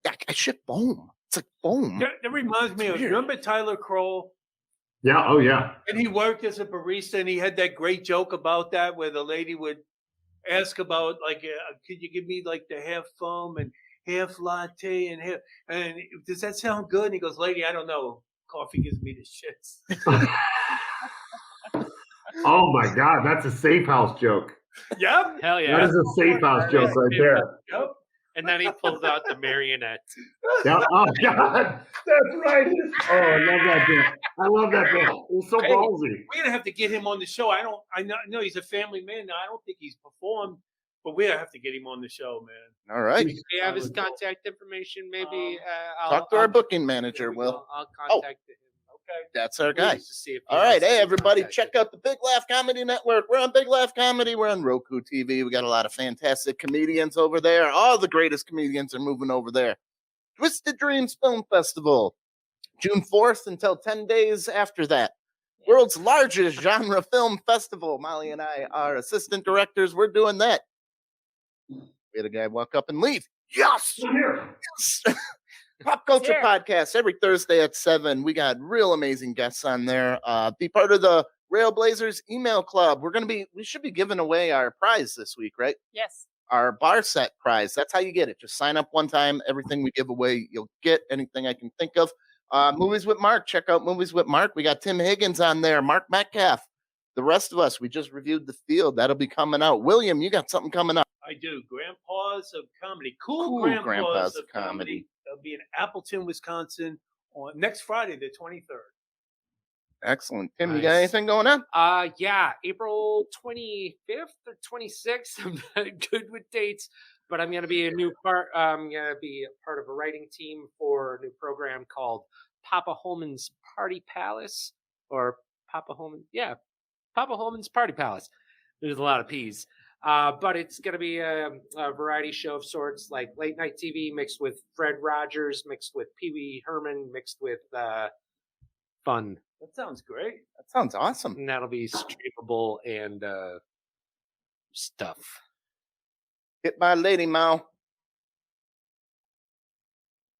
I shit foam. It's like foam. That reminds me of, Weird. remember Tyler Kroll? Yeah, oh yeah. And he worked as a barista, and he had that great joke about that where the lady would ask about, like, could you give me like the half foam and half latte and half, and does that sound good? And he goes, lady, I don't know. Coffee gives me the shits. Oh my god, that's a safe house joke. Yep. Hell That yeah. is a safe house joke right there. Yep. And then he pulled out the marionette. Yeah. Oh god, that's right. Oh, I love that bit. I love that bit. It was so Hey. ballsy. We're gonna have to get him on the show. I know he's a family man. I don't think he's performed, but we have to get him on the show, man. All right. Do you have his contact information? Maybe I'll Talk to our I'll- booking manager, there we Will. go. I'll contact him. Okay. That's our guy. Just to see if he All right. wants to Hey, be everybody, contacted. check out the Big Laugh Comedy Network. We're on Big Laugh Comedy. We're on Roku TV. We got a lot of fantastic comedians over there. All the greatest comedians are moving over there. Twisted Dreams Film Festival, June 4th until 10 days after that. World's largest genre film festival. Molly and I are assistant directors. We're doing that. We had a guy walk up and leave. Yes! Yes! Pop Culture Here. Podcast every Thursday at 7. We got real amazing guests on there. Be part of the Railblazers email club. We should be giving away our prize this week, right? Yes. Our bar set prize. That's how you get it. Just sign up one time. Everything we give away, you'll get. Anything I can think of. Movies with Mark. Check out Movies with Mark. We got Tim Higgins on there. Mark Metcalf. The rest of us, we just reviewed The Field. That'll be coming out. William, you got something coming up. I do. Grandpas of Comedy. Cool, Cool Grandpas of Comedy. They'll be in Appleton, Wisconsin on next Friday, the 23rd. Excellent. Tim, you Nice. got anything going on? Yeah, April 25th or 26th. I'm not good with dates, but I'm going to be I'm going to be a part of a writing team for a new program called Papa Holman's Party Palace, or Papa Holman's Party Palace. There's a lot of P's. But it's going to be a variety show of sorts, like late night TV mixed with Fred Rogers, mixed with Pee Wee Herman, mixed with fun. That sounds great. That sounds awesome. And that'll be streamable and stuff. Hit by Lady Mao.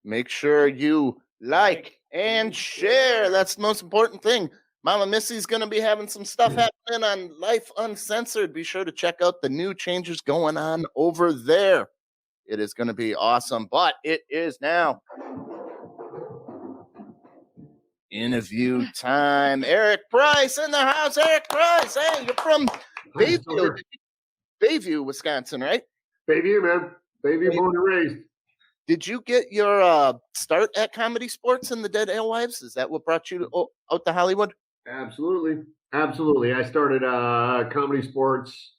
Make sure you like and share. That's the most important thing. Mama Missy's going to be having some stuff happening on Life Uncensored. Be sure to check out the new changes going on over there. It is going to be awesome, but it is now interview time. Eric Price in the house. Eric Price. Hey, you're from Bayview, Wisconsin, right? Bayview, man. Bayview, born and raised. Did you get your start at Comedy Sports and the Dead Alewives? Is that what brought you out to Hollywood? Absolutely. I started Comedy Sports.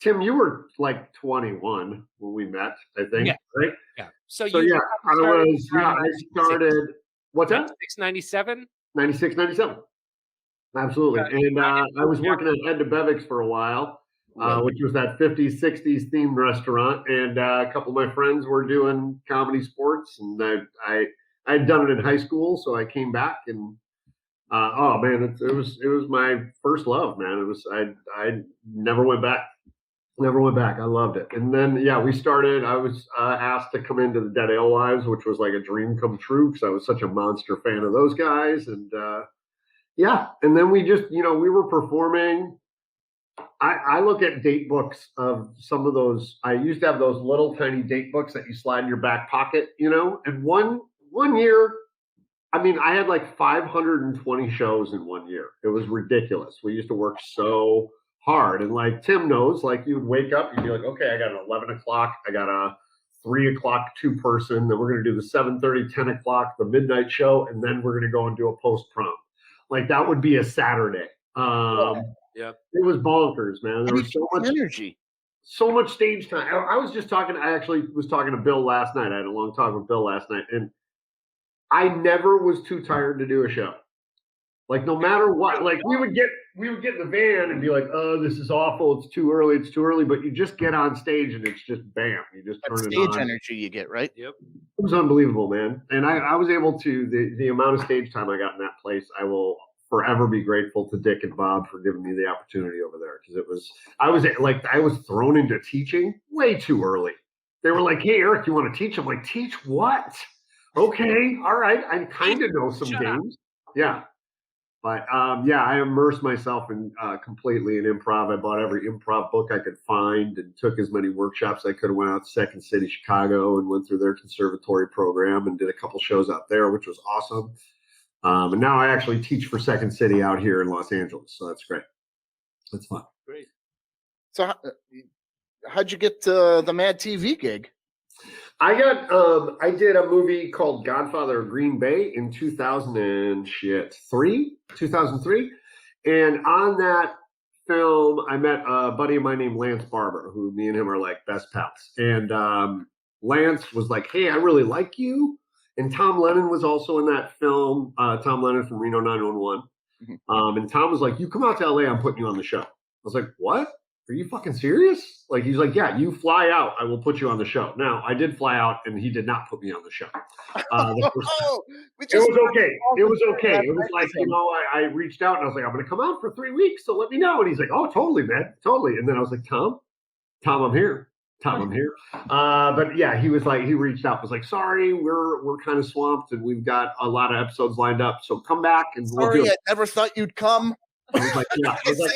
Tim, you were like 21 when we met, I think, Yeah. right? Yeah. I started, what's that? 96, 97? 96, 97. Absolutely. And I was working at Ed DeBevick's for a while, which was that 50s, 60s themed restaurant. And a couple of my friends were doing Comedy Sports. And I had done it in high school, so I came back and oh man, it was my first love, man. It was I never went back. I loved it. And then we started. I was asked to come into the Dead Alewives, which was like a dream come true because I was such a monster fan of those guys. And and then we just we were performing. I look at date books of some of those. I used to have those little tiny date books that you slide in your back pocket, And one year, I mean, I had like 520 shows in 1 year. It was ridiculous. We used to work so hard. And like Tim knows, like you'd wake up, you'd be like, okay, I got an 11 o'clock, I got a 3 o'clock 2-person, then we're going to do the 7:30, 10 o'clock, the midnight show, and then we're going to go and do a post-prom. Like that would be a Saturday. Yep. It was bonkers, man. There was so much energy. So much stage time. I was just talking, I actually was talking to Bill last night. I had a long talk with Bill last night, and I never was too tired to do a show. Like no matter what, like we would get in the van and be like, oh, this is awful. It's too early. But you just get on stage and it's just bam. You just turn it on. Stage energy you get, right? Yep. It was unbelievable, man. And I was able to, the amount of stage time I got in that place, I will forever be grateful to Dick and Bob for giving me the opportunity over there. Because I was thrown into teaching way too early. They were like, hey, Eric, you want to teach? I'm like, teach what? Okay, all right. I kind of know some games. Yeah. But I immersed myself in completely in improv. I bought every improv book I could find and took as many workshops I could. Went out to Second City, Chicago, and went through their conservatory program and did a couple shows out there, which was awesome. And now I actually teach for Second City out here in Los Angeles, so that's great. That's fun. Great. So, how'd you get the Mad TV gig? I did a movie called Godfather of Green Bay in 2003, and on that film, I met a buddy of mine named Lance Barber, who me and him are like best pals. And Lance was like, "Hey, I really like you." And Tom Lennon was also in that film. Tom Lennon from Reno 911. And Tom was like, "You come out to LA, I'm putting you on the show." I was like, "What? Are you fucking serious?" Like, he's like, "Yeah, you fly out, I will put you on the show." Now, I did fly out, and he did not put me on the show. It was okay. It was okay. It was like, I reached out, and I was like, "I'm going to come out for 3 weeks, so let me know." And he's like, "Oh, totally, man, totally." And then I was like, Tom, I'm here. But yeah, he was like, he reached out, was like, "Sorry, we're kind of swamped, and we've got a lot of episodes lined up, so come back and we'll do it." I never thought you'd come. I was like, yeah. I was like,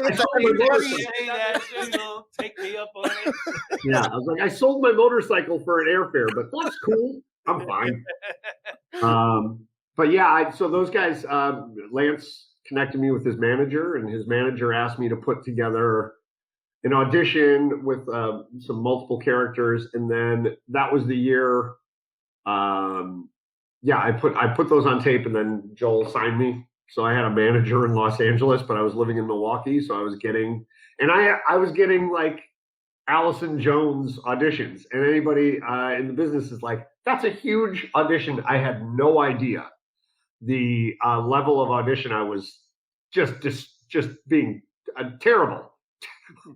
take me up on it. Yeah, I was like, I sold my motorcycle for an airfare, but that's cool. I'm fine. But yeah, so those guys, Lance connected me with his manager, and his manager asked me to put together an audition with some multiple characters, and then that was the year. I put those on tape, and then Joel signed me. So I had a manager in Los Angeles, but I was living in Milwaukee. So I was getting like Allison Jones auditions, and anybody in the business is like, that's a huge audition. I had no idea the level of audition. I was just being terrible,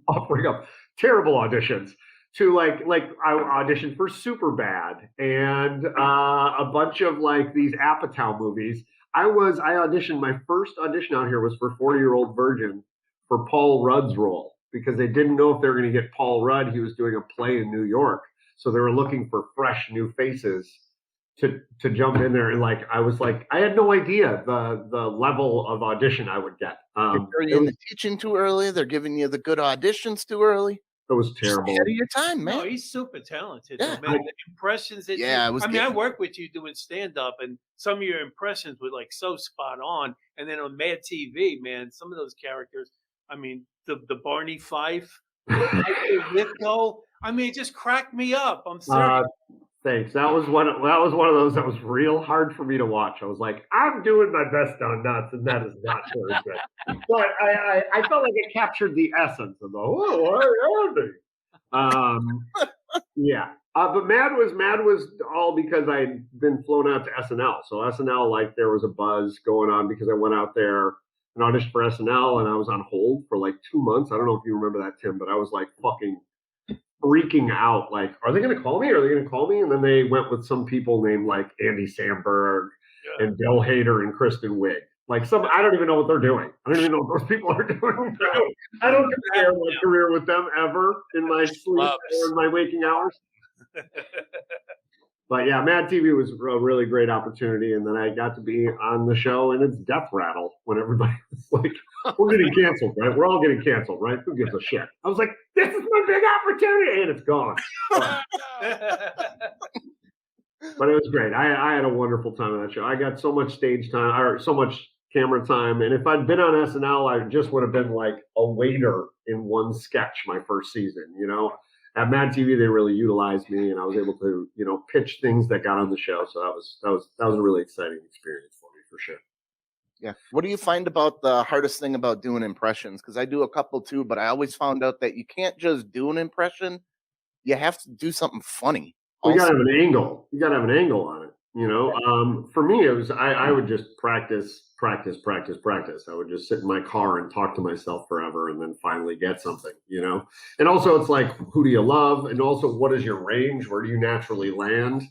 offering up terrible auditions to like I auditioned for Superbad and a bunch of like these Apatow movies. I auditioned, my first audition out here was for 40-Year-Old Virgin for Paul Rudd's role, because they didn't know if they were going to get Paul Rudd. He was doing a play in New York. So they were looking for fresh new faces to jump in there. And like, I was like, I had no idea the level of audition I would get. They're in the teaching too early. They're giving you the good auditions too early. It was terrible. Ahead of your time, man. No, he's super talented. Yeah. Man, the impressions that I worked with you doing stand-up, and some of your impressions were like so spot on. And then on Mad TV, man, some of those characters, I mean, the Barney Fife, Lithgow, I mean, it just cracked me up. I'm serious. Thanks. That was one of those that was real hard for me to watch. I was like, I'm doing my best on nuts, and that is not very good. But I felt like it captured the essence of the yeah. But Mad was all because I'd been flown out to SNL. So SNL, like, there was a buzz going on because I went out there and auditioned for SNL, and I was on hold for like 2 months. I don't know if you remember that, Tim, but I was like fucking freaking out. Like, are they going to call me? Are they going to call me? And then they went with some people named like Andy Samberg and Bill Hader and Kristen Wiig. Like, I don't even know what they're doing. I don't even know what those people are doing. I don't compare my career with them ever in my sleep or in my waking hours. But yeah, Mad TV was a really great opportunity. And then I got to be on the show, and it's death rattle when everybody was like, we're getting canceled, right? We're all getting canceled, right? Who gives a shit? I was like, this is my big opportunity, and it's gone. But it was great. I had a wonderful time on that show. I got so much stage time, or so much camera time. And if I'd been on SNL, I just would have been like a waiter in one sketch my first season, you know? At Mad TV, they really utilized me, and I was able to, you know, pitch things that got on the show. So that was a really exciting experience for me, for sure. Yeah. What do you find about the hardest thing about doing impressions? Because I do a couple too, but I always found out that you can't just do an impression. You have to do something funny. You got to have an angle. You got to have an angle on it. You know, for me, it was I would just practice. I would just sit in my car and talk to myself forever, and then finally get something, you know. And also, it's like, who do you love? And also, what is your range? Where do you naturally land?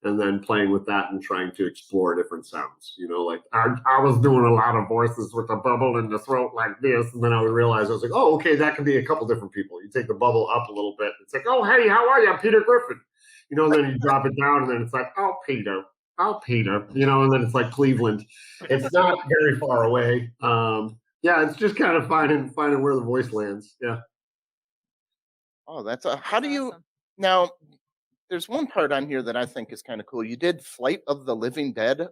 And then playing with that and trying to explore different sounds. You know, like I was doing a lot of voices with a bubble in the throat like this, and then I would realize I was like, oh, okay, that could be a couple different people. You take the bubble up a little bit. It's like, oh, hey, how are you? I'm Peter Griffin. You know, and then you drop it down, and then it's like, oh, Peter, you know, and then it's like Cleveland. It's not very far away. Yeah, it's just kind of finding where the voice lands. Yeah. Oh, how do you, now, there's one part on here that I think is kind of cool. You did Flight of the Living Dead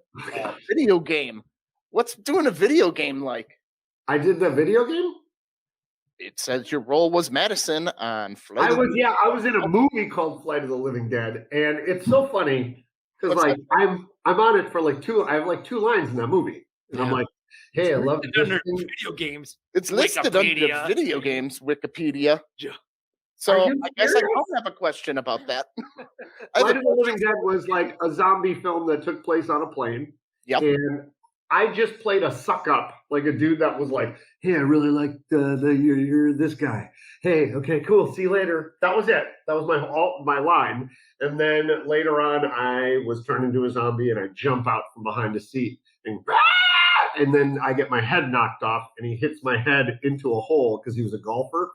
video game. What's doing a video game like? I did the video game? It says your role was Madison on Flight. I was in a movie called Flight of the Living Dead, and it's so funny because like I'm on it for like I have like 2 lines in that movie, and I'm like, hey, I love under video games. It's listed under video games Wikipedia. So I guess I don't have a question about that. Flight of the Living Dead was like a zombie film that took place on a plane. Yep. And I just played a suck up, like a dude that was like, hey, I really like you're this guy. Hey, okay, cool. See you later. That was it. That was my line. And then later on, I was turned into a zombie, and I jump out from behind a seat and then I get my head knocked off, and he hits my head into a hole because he was a golfer.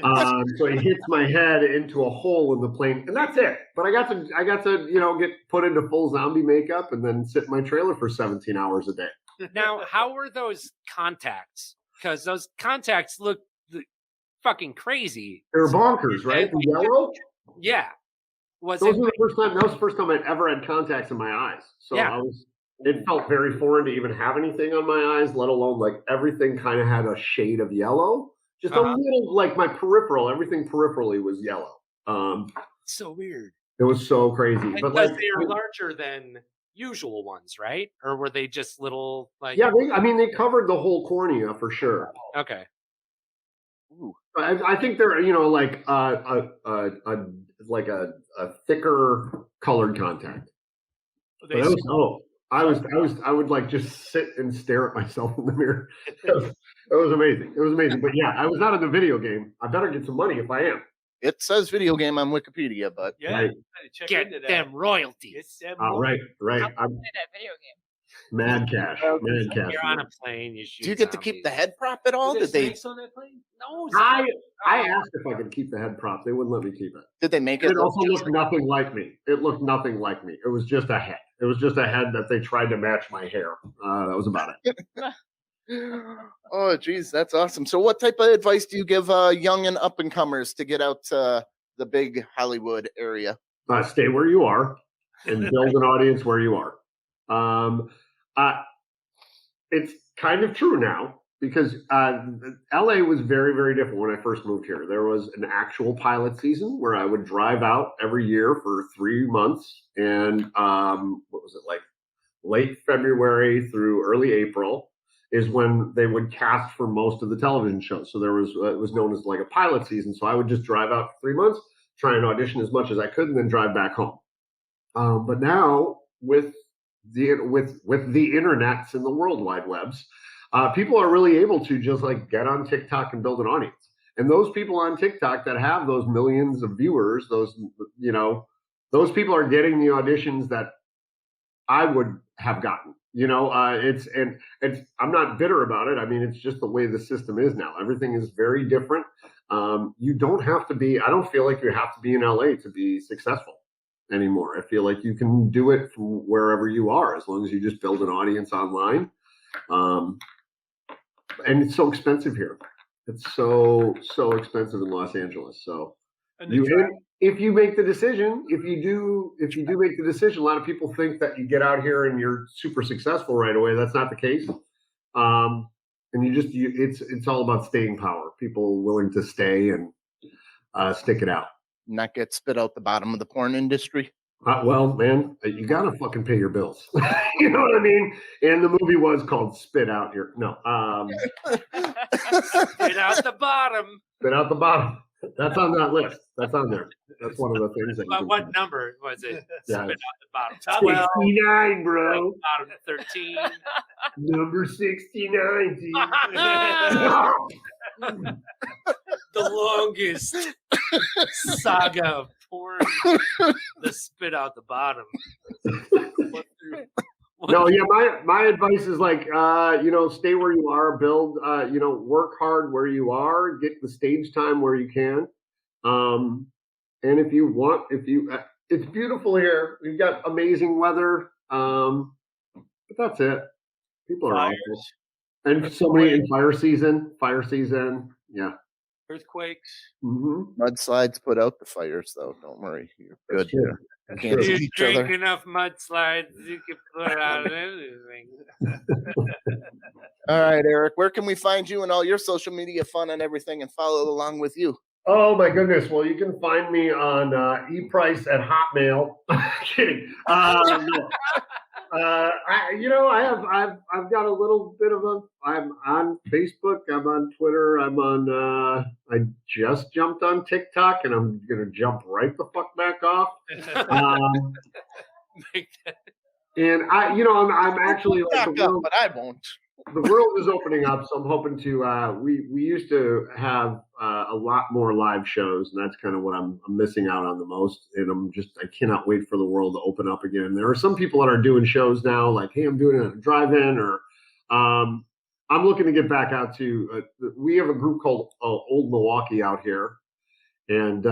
So he hits my head into a hole in the plane, and that's it. But I got to, you know, get put into full zombie makeup and then sit in my trailer for 17 hours a day. Now, how were those contacts? Because those contacts look fucking crazy. They were bonkers, right? The yellow? Yeah. That was the first time I'd ever had contacts in my eyes. So yeah. It felt very foreign to even have anything on my eyes, let alone like everything kind of had a shade of yellow. Just a little, like my peripheral, everything peripherally was yellow. So weird. It was so crazy. But like, they are larger than usual ones, right? Or were they just little like? Yeah, they covered the whole cornea for sure. Okay. Ooh. I think they're like a thicker colored contact. But I would like just sit and stare at myself in the mirror. It was amazing. It was amazing. But yeah, I was not in the video game. I better get some money if I am. It says video game on Wikipedia, but Yeah, Right. check Get into that. them royalties. It's them Right. I'll I'm play that video game. mad cash. Mad cash. You're on a plane. You shoot do you get to keep the head prop at all? Were there Did they snakes on that plane? No. I asked if I could keep the head prop. They wouldn't let me keep it. make it It look also just looked nothing like me. It looked nothing like me. It was just a head. It was just a head that they tried to match my hair. That was about it. Oh, geez, that's awesome. So what type of advice do you give young and up and comers to get out to the big Hollywood area? Stay where you are and build an audience where you are. It's kind of true now because LA was very, very different when I first moved here. There was an actual pilot season where I would drive out every year for 3 months. And what was it, like late February through early April is when they would cast for most of the television shows. So there was, it was known as like a pilot season. So I would just drive out for 3 months, try and audition as much as I could, and then drive back home. But now with the internets and the World Wide Webs, people are really able to just like get on TikTok and build an audience. And those people on TikTok that have those millions of viewers, those people are getting the auditions that I would have gotten. I'm not bitter about it. I mean, it's just the way the system is now. Everything is very different. You don't have to be. I don't feel like you have to be in LA to be successful anymore. I feel like you can do it from wherever you are, as long as you just build an audience online. And it's so expensive here. It's so expensive in Los Angeles. So if you make the decision, if you do make the decision, a lot of people think that you get out here and you're super successful right away. That's not the case. And it's all about staying power. People willing to stay and stick it out. Not get spit out the bottom of the porn industry. Well, man, you gotta fucking pay your bills. You know what I mean? And the movie was called Spit Out Your Spit out the bottom. Spit Out the Bottom. That's on that list. That's on there. That's one of the things that. But what number was it? Yeah. Spit out the bottom. 12, 69, bro. bottom 13. Number 69, dude. The longest saga of porn. The spit out the bottom. No, yeah, my advice is like, stay where you are, build, work hard where you are, get the stage time where you can. And if you want, it's beautiful here. We've got amazing weather. But that's it. People are awful. And so many in fire season. Yeah. Earthquakes. Mm-hmm. Mudslides put out the fires, though. Don't worry. You're good. That's true. Can't see You each drink other. enough mudslides, you can put out anything. All right, Eric, where can we find you and all your social media fun and everything and follow along with you? Oh my goodness! Well, you can find me on ePrice at Hotmail. Kidding. I've got a little bit of I'm on Facebook. I'm on Twitter. I'm on. I just jumped on TikTok, and I'm gonna jump right the fuck back off. And I'm actually like Back up, but I won't. the world is opening up, so I'm hoping to. We used to have a lot more live shows, and that's kind of what I'm missing out on the most. And I cannot wait for the world to open up again. There are some people that are doing shows now, like, hey, I'm doing it at a drive-in, or I'm looking to get back out to. We have a group called Old Milwaukee out here, and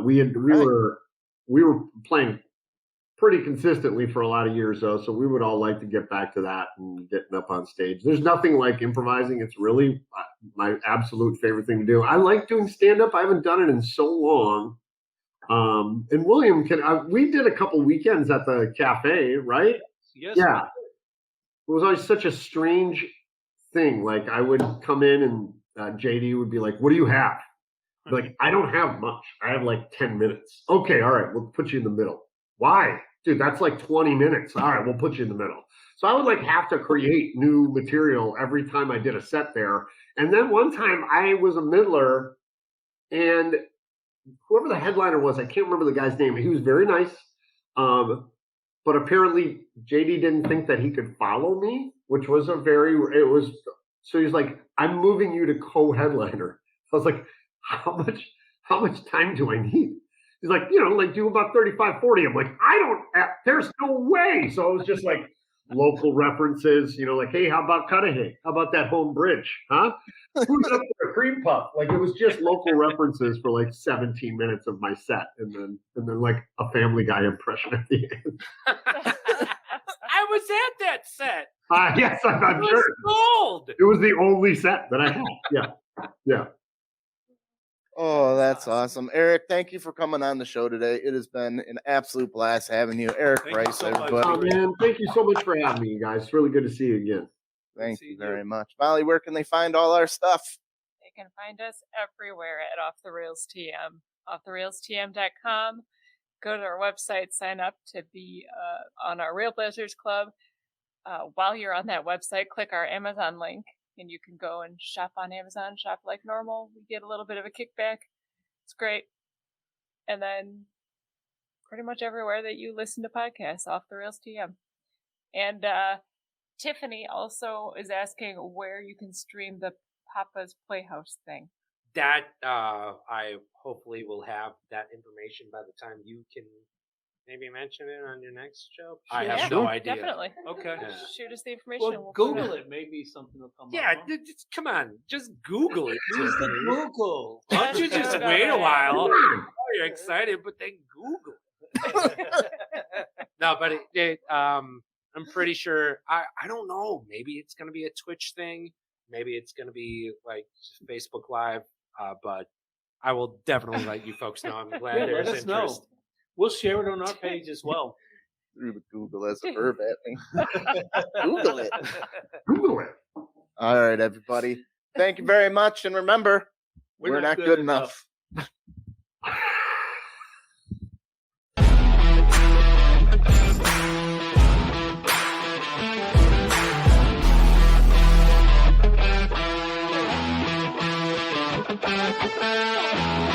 we were playing pretty consistently for a lot of years, though. So we would all like to get back to that and getting up on stage. There's nothing like improvising. It's really my absolute favorite thing to do. I like doing stand-up. I haven't done it in so long. And William, we did a couple weekends at the cafe, right? Yes. Yeah. It was always such a strange thing. Like I would come in and JD would be like, "What do you have?" I'd be like, "I don't have much. I have like 10 minutes." Okay, all right, we'll put you in the middle. Why? Dude, that's like 20 minutes. All right, we'll put you in the middle. So I would like have to create new material every time I did a set there. And then one time I was a middler, and whoever the headliner was, I can't remember the guy's name. He was very nice. But apparently JD didn't think that he could follow me, which was so he's like, I'm moving you to co-headliner. I was like, how much time do I need? He's like, do about 35, 40. I'm like, there's no way. So it was just like local references, like, hey, how about Cudahy? How about that home bridge? Huh? Who's up for a cream puff? Like, it was just local references for like 17 minutes of my set. And then like a Family Guy impression at the end. I was at that set. Yes, I'm sure. Gold. It was the only set that I had. Yeah. Oh, that's awesome. Eric, thank you for coming on the show today. It has been an absolute blast having you. Eric Thank you Rice, so much. everybody. Oh, man, thank you so much for having me, you guys. It's really good to see you again. Thank you very much. Molly, where can they find all our stuff? They can find us everywhere at Off the Rails TM, offtherailstm.com. Go to our website, sign up to be on our Rail Blazers Club. While you're on that website, click our Amazon link, and you can go and shop on Amazon, shop like normal. We get a little bit of a kickback. It's great. And then pretty much everywhere that you listen to podcasts, Off the Rails TM. And Tiffany also is asking where you can stream the Papa's Playhouse thing. That I hopefully will have that information by the time you can maybe mention it on your next show. I have no idea. Definitely. Okay. Yeah. Shoot us the information. and Well, we'll put Google it. Maybe something will come Yeah, up. Huh? come on, just Google it. Use the Google. Why don't you just wait a while? Oh, you're excited, but then Google. No, but I'm pretty sure. I don't know. Maybe it's gonna be a Twitch thing. Maybe it's gonna be like Facebook Live. But I will definitely let you folks know. I'm glad Yeah, there's let us interest. know. We'll share it on our page as well. Threw the Google as a verb at me. Google it. Google it. All right, everybody. Thank you very much. And remember, we're not good enough. Thank you.